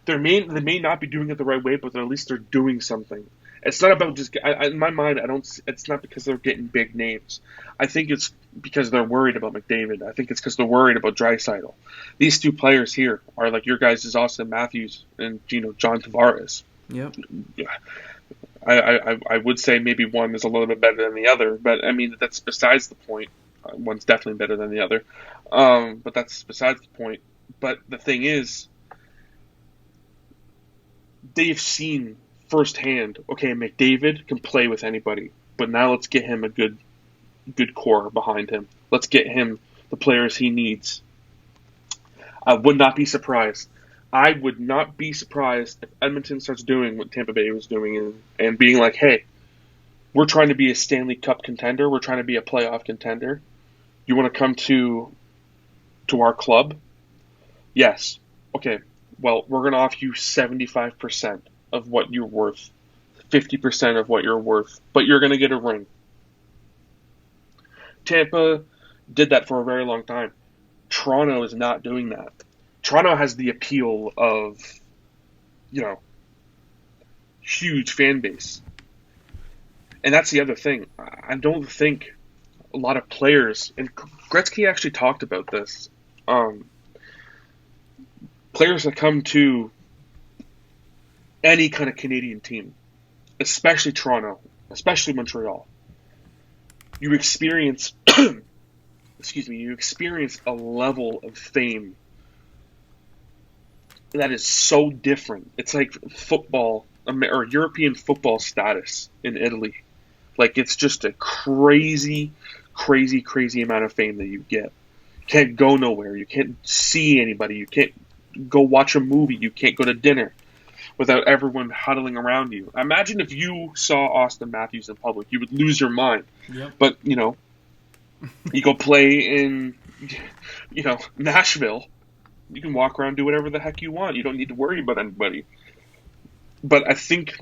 They may not be doing it the right way, but at least they're doing something. It's not about just in my mind. It's not because they're getting big names. I think it's because they're worried about McDavid. I think it's because they're worried about Draisaitl. These two players here are like your guys' Austin Matthews and John Tavares. Yep. Yeah. I would say maybe one is a little bit better than the other, but I mean that's besides the point. One's definitely better than the other, but that's besides the point. But the thing is, they've seen firsthand, okay, McDavid can play with anybody, but now let's get him a good core behind him. Let's get him the players he needs. I would not be surprised. I would not be surprised if Edmonton starts doing what Tampa Bay was doing and being like, hey, we're trying to be a Stanley Cup contender. We're trying to be a playoff contender. You want to come to our club? Yes. Okay. Well, we're going to offer you 75% of what you're worth, 50% of what you're worth, but you're going to get a ring. Tampa did that for a very long time. Toronto is not doing that. Toronto has the appeal of, huge fan base. And that's the other thing. I don't think a lot of players, and Gretzky actually talked about this, players that come to any kind of Canadian team, especially Toronto, especially Montreal, you experience a level of fame that is so different. It's like football, or European football status in Italy. Like, it's just a crazy, crazy, crazy amount of fame that you get. You can't go nowhere. You can't see anybody. You can't go watch a movie. You can't go to dinner without everyone huddling around you. Imagine if you saw Austin Matthews in public. You would lose your mind. Yep. But, you go play in, Nashville. You can walk around, do whatever the heck you want. You don't need to worry about anybody. But I think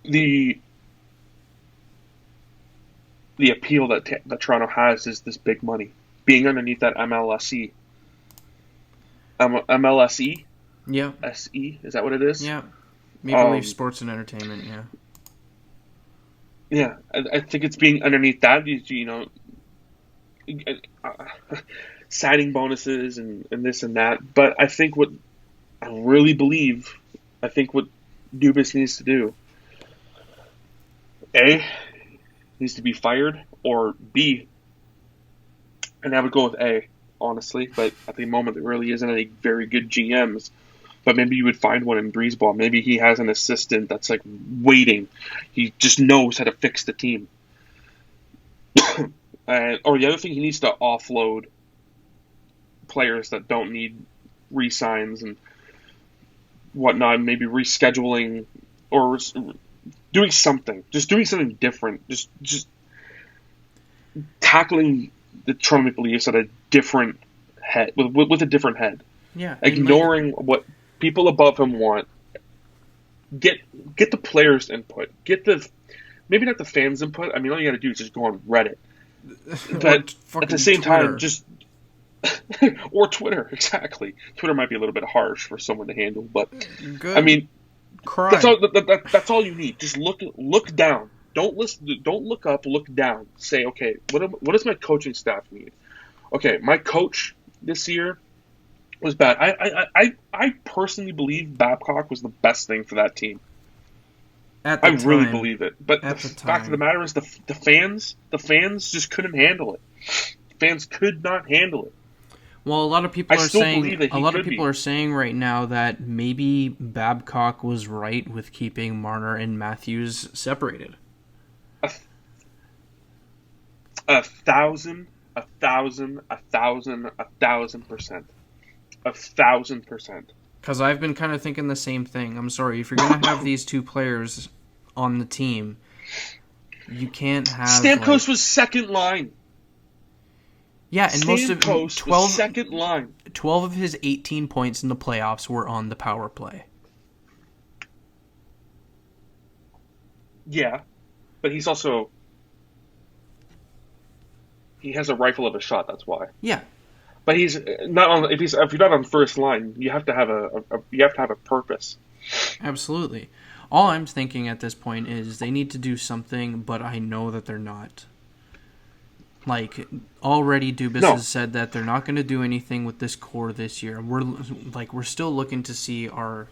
the appeal that Toronto has is this big money. Being underneath that MLSE. MLSE? Yeah. SE? Is that what it is? Yeah. Maple Leaf Sports and Entertainment, yeah. Yeah. I think it's being underneath that, signing bonuses and this and that. But I think what Dubas needs to do, A, needs to be fired, or B, and I would go with A, honestly, but at the moment there really isn't any very good GMs. But maybe you would find one in Breezeball. Maybe he has an assistant that's like waiting. He just knows how to fix the team. Or the other thing, he needs to offload players that don't need re-signs and whatnot. Maybe rescheduling or doing something. Just doing something different. Just tackling the Toronto Maple Leafs at a different head, with a different head. Yeah. Ignoring what people above him want. Get the players' input. Maybe not the fans' input. I mean, all you got to do is just go on Reddit. But at the same time, just or Twitter, exactly. Twitter might be a little bit harsh for someone to handle, but good. I mean, Cry. that's all you need. Just look down. Don't listen. Don't look up. Look down. Say, okay, what does my coaching staff need? Okay, my coach this year was bad. I personally believe Babcock was the best thing for that team. At the time, really believe it. But the fact of the time. matter is, the fans just couldn't handle it. Fans could not handle it. Well, a lot of people I are still saying believe that a he lot of could people be. are saying right now that maybe Babcock was right with keeping Marner and Matthews separated. A, 1,000, 1,000, 1,000, 1,000%. 1,000%. Because I've been kind of thinking the same thing. I'm sorry, if you're going to have these two players on the team, you can't have Stamkos was second line. Yeah, and most of Stamkos was second line. 12 of his 18 points in the playoffs were on the power play. Yeah, but he has a rifle of a shot. That's why. Yeah, but he's not on. If you're not on first line, you have to have a purpose. Absolutely. All I'm thinking at this point is they need to do something, but I know that they're not. Like, already Dubas has said that they're not going to do anything with this core this year. We're still looking to see our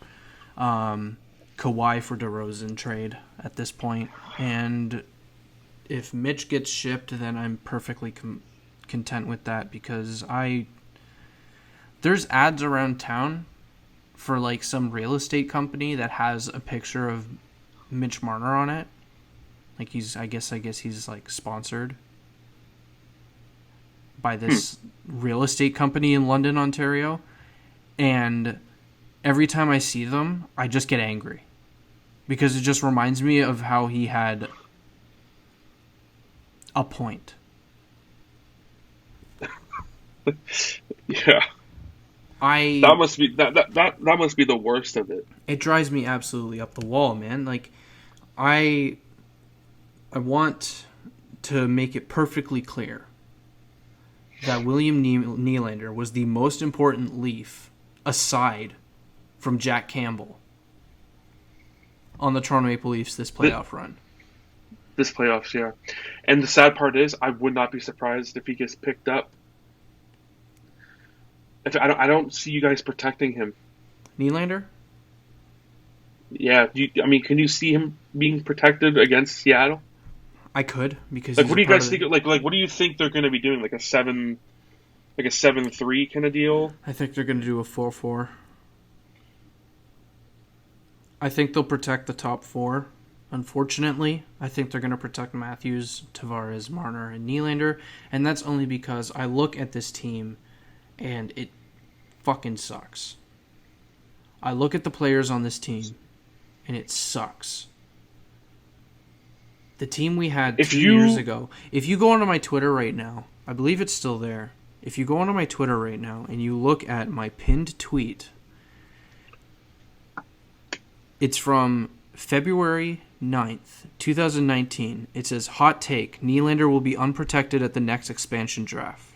Kawhi for DeRozan trade at this point. And if Mitch gets shipped, then I'm perfectly content with that, because there's ads around town for like some real estate company that has a picture of Mitch Marner on it. Like I guess he's like sponsored by this real estate company in London, Ontario. And every time I see them, I just get angry. Because it just reminds me of how he had a point. Yeah. That must be the worst of it. It drives me absolutely up the wall, man. Like, I want to make it perfectly clear that William Nylander was the most important Leaf, aside from Jack Campbell, on the Toronto Maple Leafs this playoff run. This playoffs, yeah. And the sad part is, I would not be surprised if he gets picked up. I don't see you guys protecting him. Nylander? Yeah. Can you see him being protected against Seattle? I could, because what do you guys think? Like, what do you think they're going to be doing? Like a 7-3 kind of deal? I think they're going to do a 4-4. I think they'll protect the top four. Unfortunately, I think they're going to protect Matthews, Tavares, Marner, and Nylander, and that's only because I look at this team and it fucking sucks. I look at the players on this team and it sucks. The team we had 2 years ago. If you go onto my Twitter right now, I believe it's still there. If you go onto my Twitter right now and you look at my pinned tweet, it's from February 9th, 2019. It says, hot take, Nylander will be unprotected at the next expansion draft.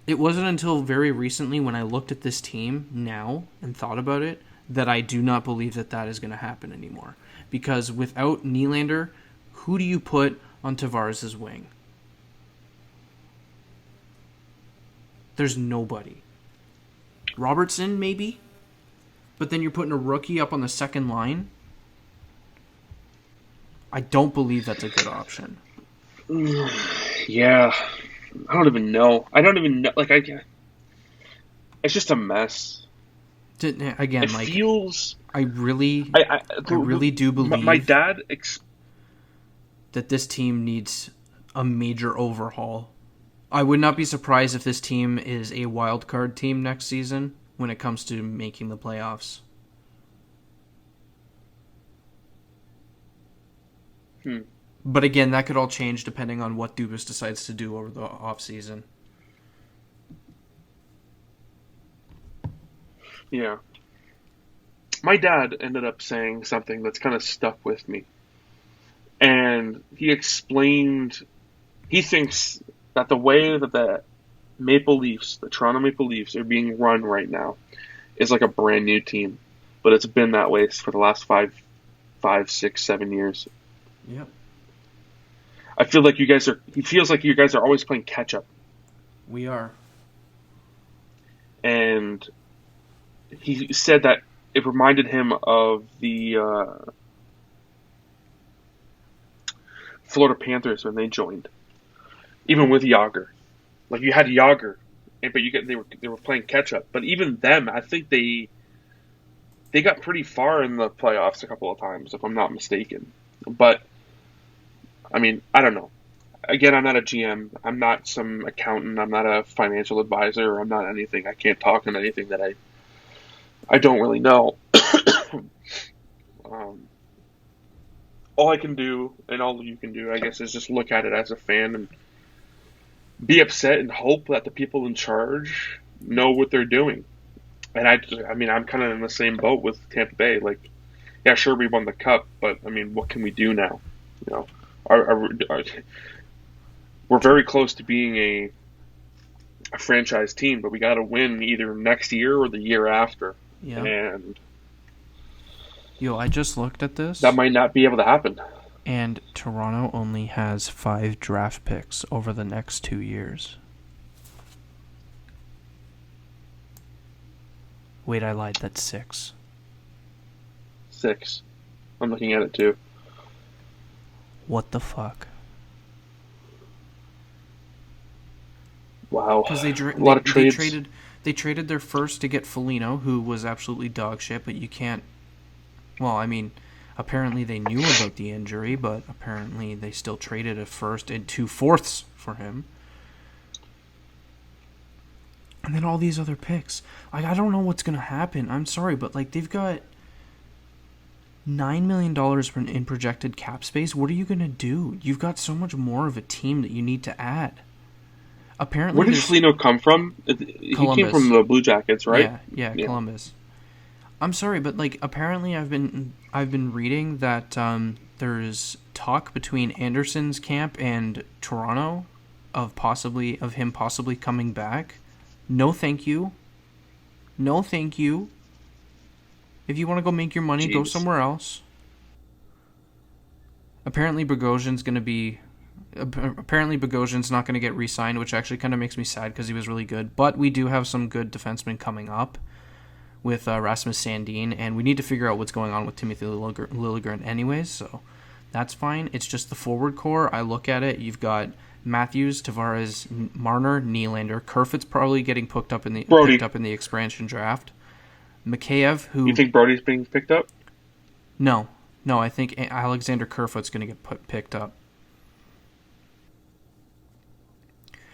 It wasn't until very recently when I looked at this team now and thought about it that I do not believe that is going to happen anymore. Because without Nylander, who do you put on Tavares' wing? There's nobody. Robertson, maybe? But then you're putting a rookie up on the second line? I don't believe that's a good option. Yeah. I don't even know. Like, it's just a mess. Again, it feels. I really do believe my dad that this team needs a major overhaul. I would not be surprised if this team is a wild card team next season when it comes to making the playoffs. But again, that could all change depending on what Dubas decides to do over the offseason. Yeah. My dad ended up saying something that's kind of stuck with me. And he explained, he thinks that the way that the Toronto Maple Leafs are being run right now is like a brand new team. But it's been that way for the last 5, 6, 7 years. Yep. I feel like he feels like you guys are always playing catch up. We are. And he said that it reminded him of the Florida Panthers when they joined, even with Yager. Like you had Yager, but they were playing catch up. But even them, I think they got pretty far in the playoffs a couple of times, if I'm not mistaken. But I mean, I don't know. Again, I'm not a GM. I'm not some accountant. I'm not a financial advisor. I'm not anything. I can't talk on anything that I don't really know. All I can do, and all you can do, I guess, is just look at it as a fan and be upset and hope that the people in charge know what they're doing. And I mean, I'm kind of in the same boat with Tampa Bay. Like, yeah, sure, we won the cup, but I mean, what can we do now? You know, we're very close to being a franchise team, but we got to win either next year or the year after. Yeah. And Yo, I just looked at this. that might not be able to happen. And Toronto only has 5 draft picks over the next 2 years. Wait, I lied. That's 6. 6. I'm looking at it too. What the fuck? Wow. Because a lot of trades. They traded their first to get Foligno, who was absolutely dog shit, but you can't... Well, I mean, apparently they knew about the injury, but apparently they still traded a first and 2 fourths for him. And then all these other picks. Like, I don't know what's going to happen. I'm sorry, but, like, they've got $9 million in projected cap space. What are you going to do? You've got so much more of a team that you need to add. Apparently, where did Foligno come from? He came from the Blue Jackets, right? Yeah, Columbus. I'm sorry, but like apparently I've been reading that there's talk between Anderson's camp and Toronto of him possibly coming back. No, thank you. No, thank you. If you want to go make your money, go somewhere else. Apparently Bogosian's not going to get re-signed, which actually kind of makes me sad because he was really good. But we do have some good defensemen coming up with Rasmus Sandin, and we need to figure out what's going on with Timothy Liljegren anyways, so that's fine. It's just the forward core. I look at it. You've got Matthews, Tavares, Marner, Nylander. Kerfoot's probably getting picked up in the expansion draft. Mikheyev, who... You think Brody's being picked up? No, I think Alexander Kerfoot's going to get picked up.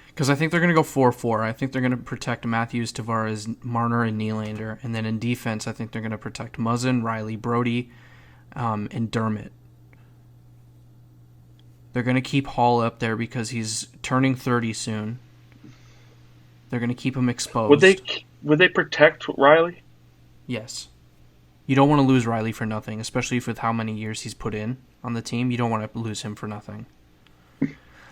Because I think they're going to go 4-4. I think they're going to protect Matthews, Tavares, Marner, and Nylander. And then in defense, I think they're going to protect Muzzin, Riley, Brody, and Dermott. They're going to keep Hall up there because he's turning 30 soon. They're going to keep him exposed. Would they protect Riley? Yes. You don't want to lose Riley for nothing, especially with how many years he's put in on the team. You don't want to lose him for nothing.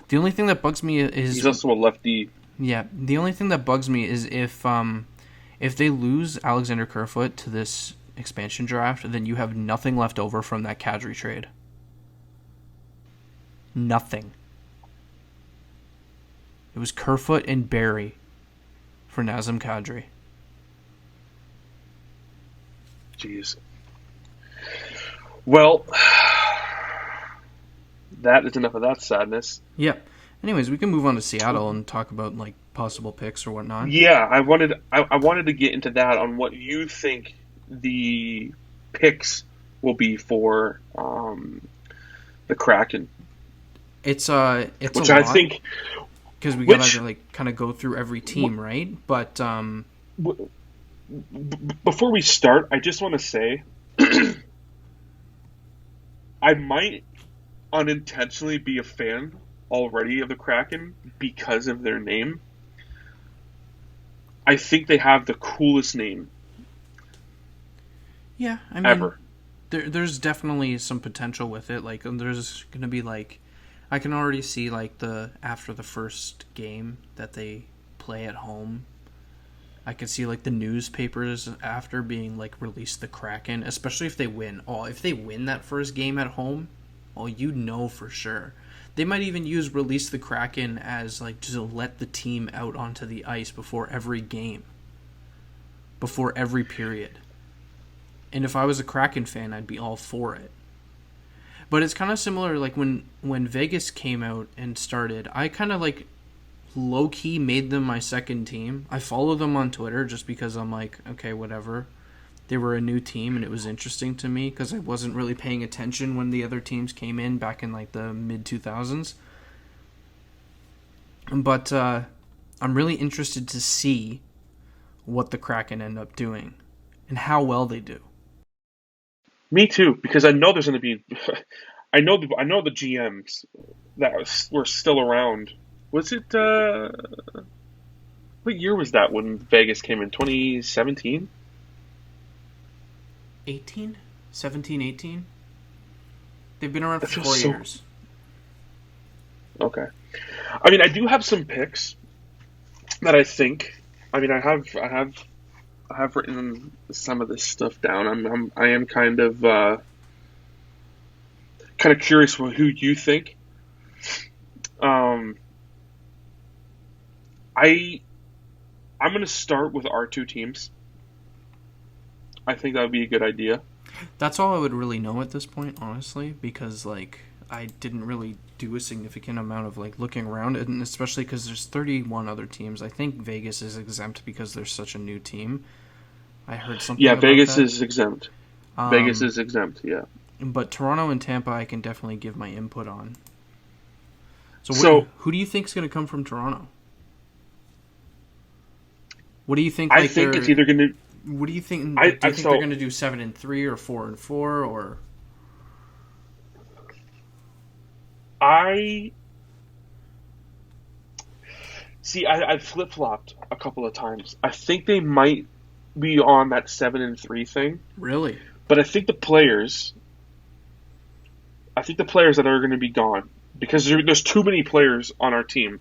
The only thing that bugs me is... He's also a lefty. Yeah, the only thing that bugs me is if they lose Alexander Kerfoot to this expansion draft, then you have nothing left over from that Kadri trade. Nothing. It was Kerfoot and Barry for Nazem Kadri. Jeez. Well... that is enough of that sadness. Yeah. Anyways, we can move on to Seattle and talk about like possible picks or whatnot. Yeah, I wanted to get into that on what you think the picks will be for the Kraken. It's which a I lot, think because we gotta like kind of go through every team, right? But before we start, I just want to say I might unintentionally be a fan already of the Kraken because of their name. I think they have the coolest name. Yeah, I mean, ever. There's definitely some potential with it. Like, there's gonna be like, I can already see like after the first game that they play at home. I could see like the newspapers after being like release the Kraken, especially if they win. Oh, if they win that first game at home, oh, you know for sure. They might even use release the Kraken as like to let the team out onto the ice before every game, before every period. And if I was a Kraken fan, I'd be all for it. But it's kind of similar like when Vegas came out and started, I kind of like low-key made them my second team. I follow them on Twitter just because I'm like, okay, whatever. They were a new team, and it was interesting to me because I wasn't really paying attention when the other teams came in back in like the mid-2000s. But I'm really interested to see what the Kraken end up doing and how well they do. Me too, because I know there's going to be... I know the GMs that were still around. Was it... what year was that when Vegas came in? 2017? 18? 17, 18? They've been around for 4 years. Okay. I mean, I do have some picks that I think... I mean, I have written some of this stuff down. I am kind of curious who you think. I'm going to start with our two teams. I think that would be a good idea. That's all I would really know at this point, honestly, because like I didn't really do a significant amount of like looking around, and especially because there's 31 other teams. I think Vegas is exempt because they're such a new team. I heard something. Yeah, Vegas that. is exempt. Vegas is exempt. Yeah. But Toronto and Tampa, I can definitely give my input on. So who do you think is going to come from Toronto? What do you think? I think it's either going to. What do you think? Do you think they're going to do 7-3 or 4-4 or? I flip flopped a couple of times. I think they might be on that 7-3 thing. Really? But I think the players that are going to be gone, because there's too many players on our team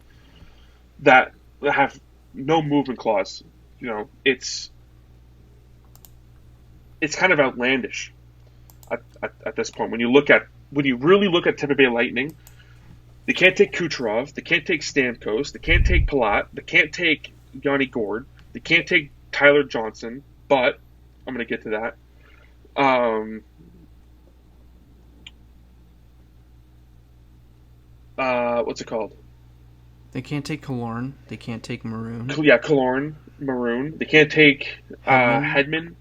that have no movement clause. You know, it's kind of outlandish at this point. When you really look at Tampa Bay Lightning, they can't take Kucherov, they can't take Stamkos, they can't take Palat, they can't take Yanni Gourde, they can't take Tyler Johnson, but I'm going to get to that. What's it called? They can't take Killorn. They can't take Maroon. Yeah, Killorn, Maroon. They can't take Hedman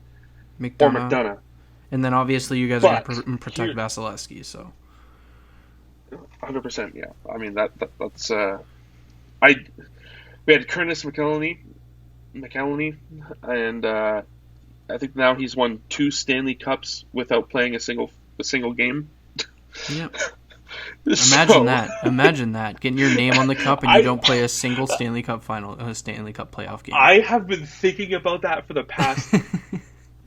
or McDonough. And then obviously you guys are going to protect Vasilevsky, so. 100%, yeah. I mean, that's... we had Curtis McElhinney, and I think now he's won 2 Stanley Cups without playing a single game. Yep. Imagine that. Getting your name on the cup and you don't play a single Stanley Cup Stanley Cup playoff game. I have been thinking about that for the past a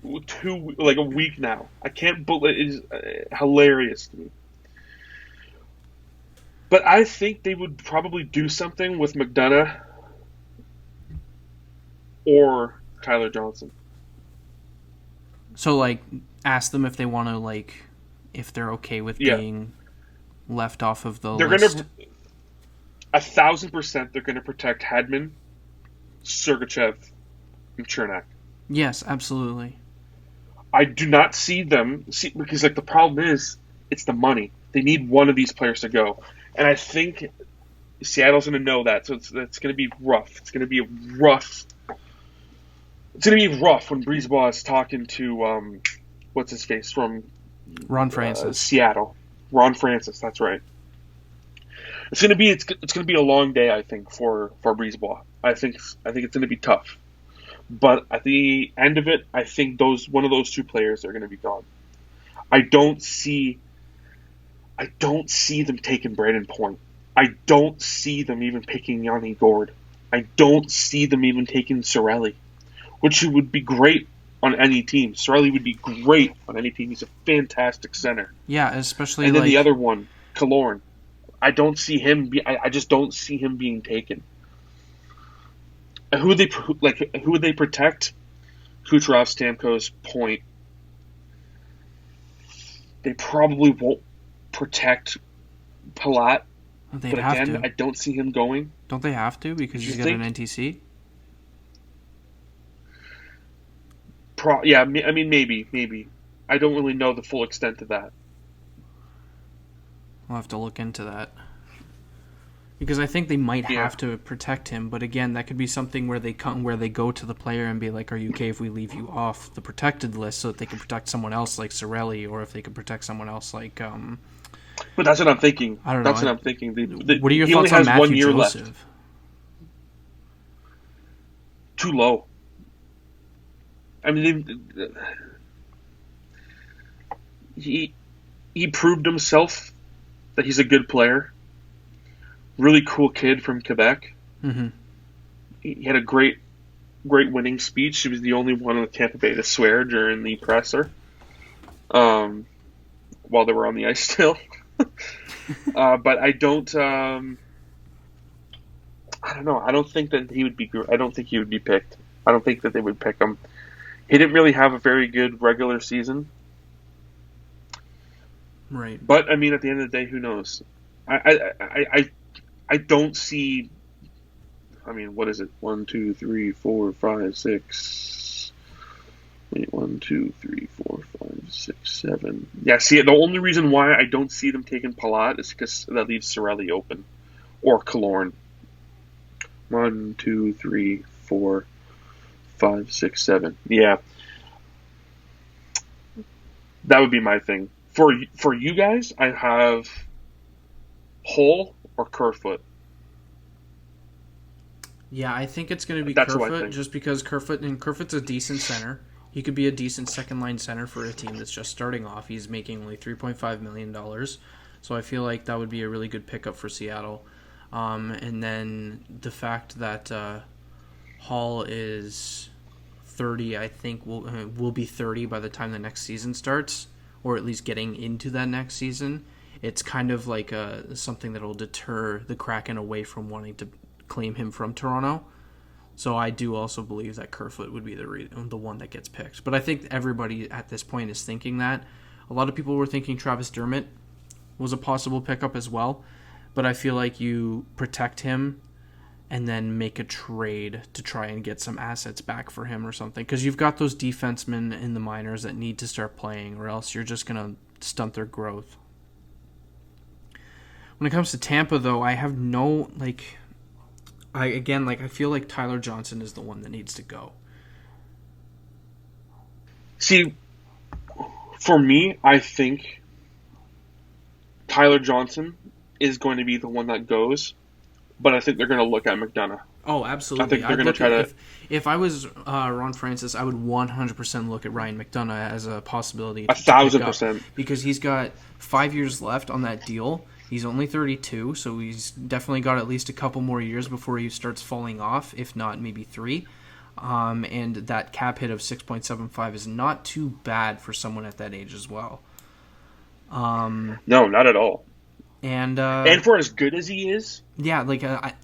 week now. I can't believe it is hilarious to me. But I think they would probably do something with McDonough or Tyler Johnson. So, like, ask them if they want to, like, if they're okay with being left off of the list. 1,000% they're going to protect Hedman, Sergachev, and Chernak. Yes, absolutely. I do not see them because like the problem is it's the money. They need one of these players to go, and I think Seattle's going to know that. So it's going to be rough. It's going to be rough. It's going to be rough when Brisebois is talking to what's his face from Ron Francis, Seattle. Ron Francis, that's right. It's going to be a long day, I think, for Brisebois. I think it's going to be tough. But at the end of it, I think one of those two players are going to be gone. I don't see them taking Braden Point. I don't see them even picking Yanni Gourde. I don't see them even taking Cirelli, which would be great on any team. Cirelli would be great on any team. He's a fantastic center. Yeah, especially and then the other one, Killorn. I don't see him. I just don't see him being taken. who would they protect? Kucherov, Stamkos, Point. They probably won't protect Palat, They'd but have again, to. I don't see him going. Don't they have to because You he's got an think? NTC? Yeah, I mean maybe. I don't really know the full extent of that. We'll have to look into that. Because I think they might Yeah, have to protect him, but again, that could be something where they go to the player and be like, "Are you okay if we leave you off the protected list so that they can protect someone else like Sorelli, or if they could protect someone else like but that's what I'm thinking. I don't That's what know." I'm thinking. What are your He only thoughts on has one Matthew year left. Joseph? Too low. I mean, he he proved himself that he's a good player. Really cool kid from Quebec. Mm-hmm. He had a great winning speech. He was the only one in the Tampa Bay to swear during the presser, um, while they were on the ice still. But I don't. I don't know. I don't think that he would be. I don't think he would be picked. I don't think that they would pick him. He didn't really have a very good regular season. Right. But I mean, at the end of the day, who knows? I don't see. I mean, what is it? 1, 2, 3, 4, 5, 6. Wait, 1, 2, 3, 4, 5, 6, 7. Yeah. See, the only reason why I don't see them taking Palat is because that leaves Sorelli open or Killorn. 1, 2, 3, 4, 5, 6, 7. Yeah, that would be my thing. For you guys, I have Hull or Kerfoot. Yeah, I think it's going to be That's what I Kerfoot think. just because Kerfoot's a decent center. He could be a decent second line center for a team that's just starting off. He's making only $3.5 million, so I feel like that would be a really good pickup for Seattle. And then the fact that Hall is 30, I think will be 30 by the time the next season starts, or at least getting into that next season. It's kind of like something that will deter the Kraken away from wanting to claim him from Toronto. So I do also believe that Kerfoot would be the one that gets picked. But I think everybody at this point is thinking that. A lot of people were thinking Travis Dermott was a possible pickup as well. But I feel like you protect him and then make a trade to try and get some assets back for him or something. Because you've got those defensemen in the minors that need to start playing, or else you're just going to stunt their growth. When it comes to Tampa, though, I have no, I feel like Tyler Johnson is the one that needs to go. See, for me, I think Tyler Johnson is going to be the one that goes, but I think they're going to look at McDonough. Oh, I absolutely. think they're going to try to. If I was Ron Francis, I would 100% look at Ryan McDonough as a possibility A to pick up 1,000%. because he's got 5 years left on that deal. He's only 32, so he's definitely got at least a couple more years before he starts falling off, if not maybe 3. And that cap hit of 6.75 is not too bad for someone at that age as well. No, not at all. And for as good as he is, yeah,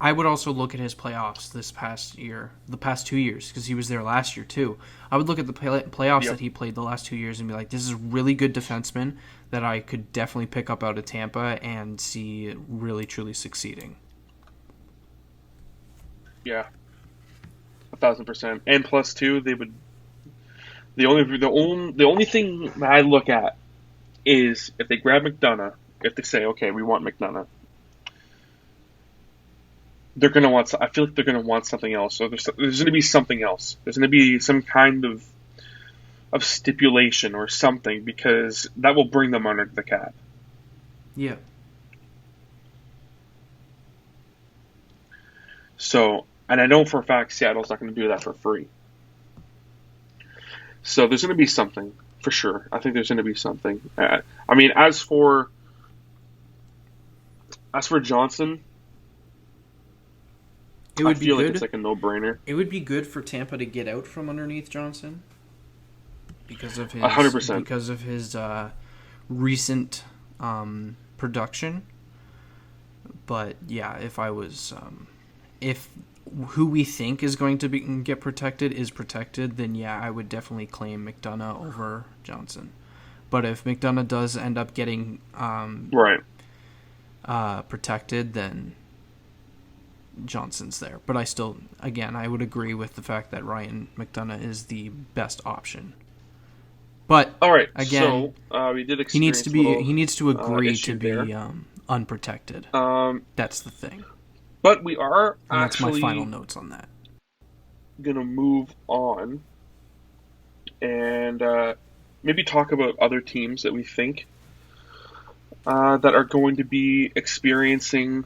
I would also look at his playoffs this past year, the past 2 years, because he was there last year too. I would look at the playoffs Yep. that he played the last 2 years and be like, this is a really good defenseman that I could definitely pick up out of Tampa and see really truly succeeding. yeah, 1,000%. And plus two, they would. The only thing that I look at is if they grab McDonough. If they say, okay, we want McDonough, they're going to want. I feel like they're going to want something else. So there's going to be something else. There's going to be some kind of stipulation or something because that will bring them under the cap. Yeah. So, and I know for a fact Seattle's not going to do that for free. So there's going to be something for sure. I think there's going to be something. I mean, as for Johnson, It would I be feel like good. it's like a no-brainer. It would be good for Tampa to get out from underneath Johnson because of his 100%. because of his recent production. But yeah, if who we think is going to get protected is protected, then yeah, I would definitely claim McDonough over Johnson. But if McDonough does end up getting Right. Protected, then Johnson's there. But I still, again, I would agree with the fact that Ryan McDonough is the best option. But all right, again, so we did he needs to agree to issue be unprotected. That's the thing. But we are And that's my actually final notes on that. gonna move on and maybe talk about other teams that we think that are going to be experiencing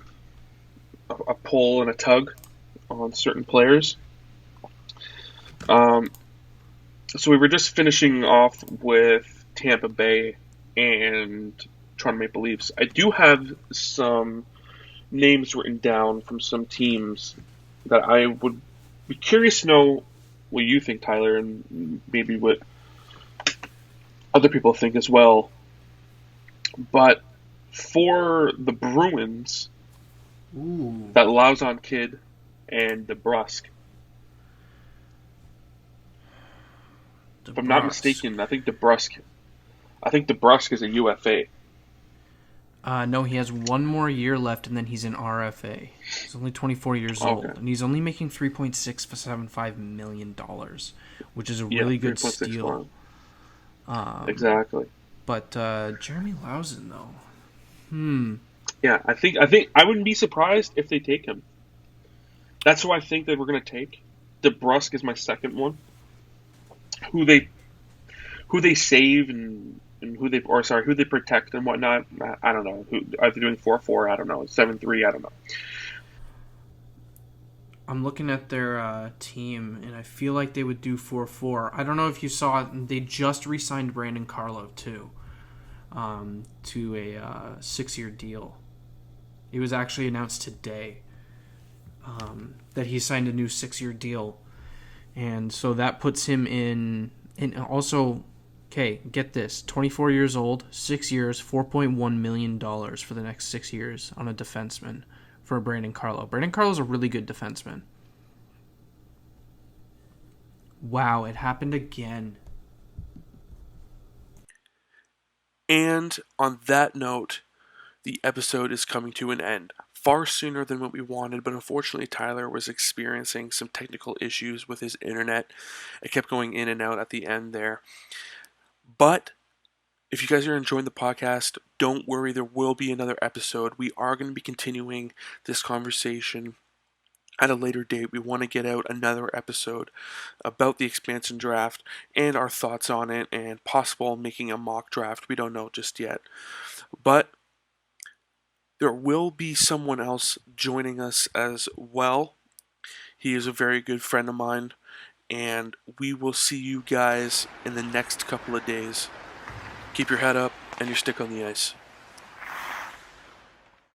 a pull and a tug on certain players. So we were just finishing off with Tampa Bay and Toronto Maple Leafs. I do have some names written down from some teams that I would be curious to know what you think, Tyler, and maybe what other people think as well. But for the Bruins, that Lauzon kid and DeBrusk. If I'm not mistaken, I think DeBrusk is a UFA. No, he has one more year left, and then he's an RFA. He's only 24 years old, and he's only making $3.675 million, which is a really good steal. Exactly. But Jeremy Lauzon, though, Yeah, I think I wouldn't be surprised if they take him. That's who I think that we're going to take. DeBrusk is my second one. Who they save and who they protect and whatnot. I don't know. Are they doing 4-4? I don't know. 7-3? I don't know. I'm looking at their team, and I feel like they would do 4-4. I don't know if you saw it. They just re-signed Brandon Carlo too, to a 6-year deal. It was actually announced today that he signed a new 6-year deal. And so that puts him in. And also, okay, get this: 24 years old, 6 years, $4.1 million for the next 6 years on a defenseman for Brandon Carlo. Brandon Carlo's a really good defenseman. Wow, it happened again. And on that note, the episode is coming to an end. Far sooner than what we wanted, but unfortunately Tyler was experiencing some technical issues with his internet. It kept going in and out at the end there. But if you guys are enjoying the podcast, don't worry, there will be another episode. We are going to be continuing this conversation at a later date. We want to get out another episode about the expansion draft and our thoughts on it and possible making a mock draft. We don't know just yet. But there will be someone else joining us as well. He is a very good friend of mine, and we will see you guys in the next couple of days. Keep your head up and your stick on the ice.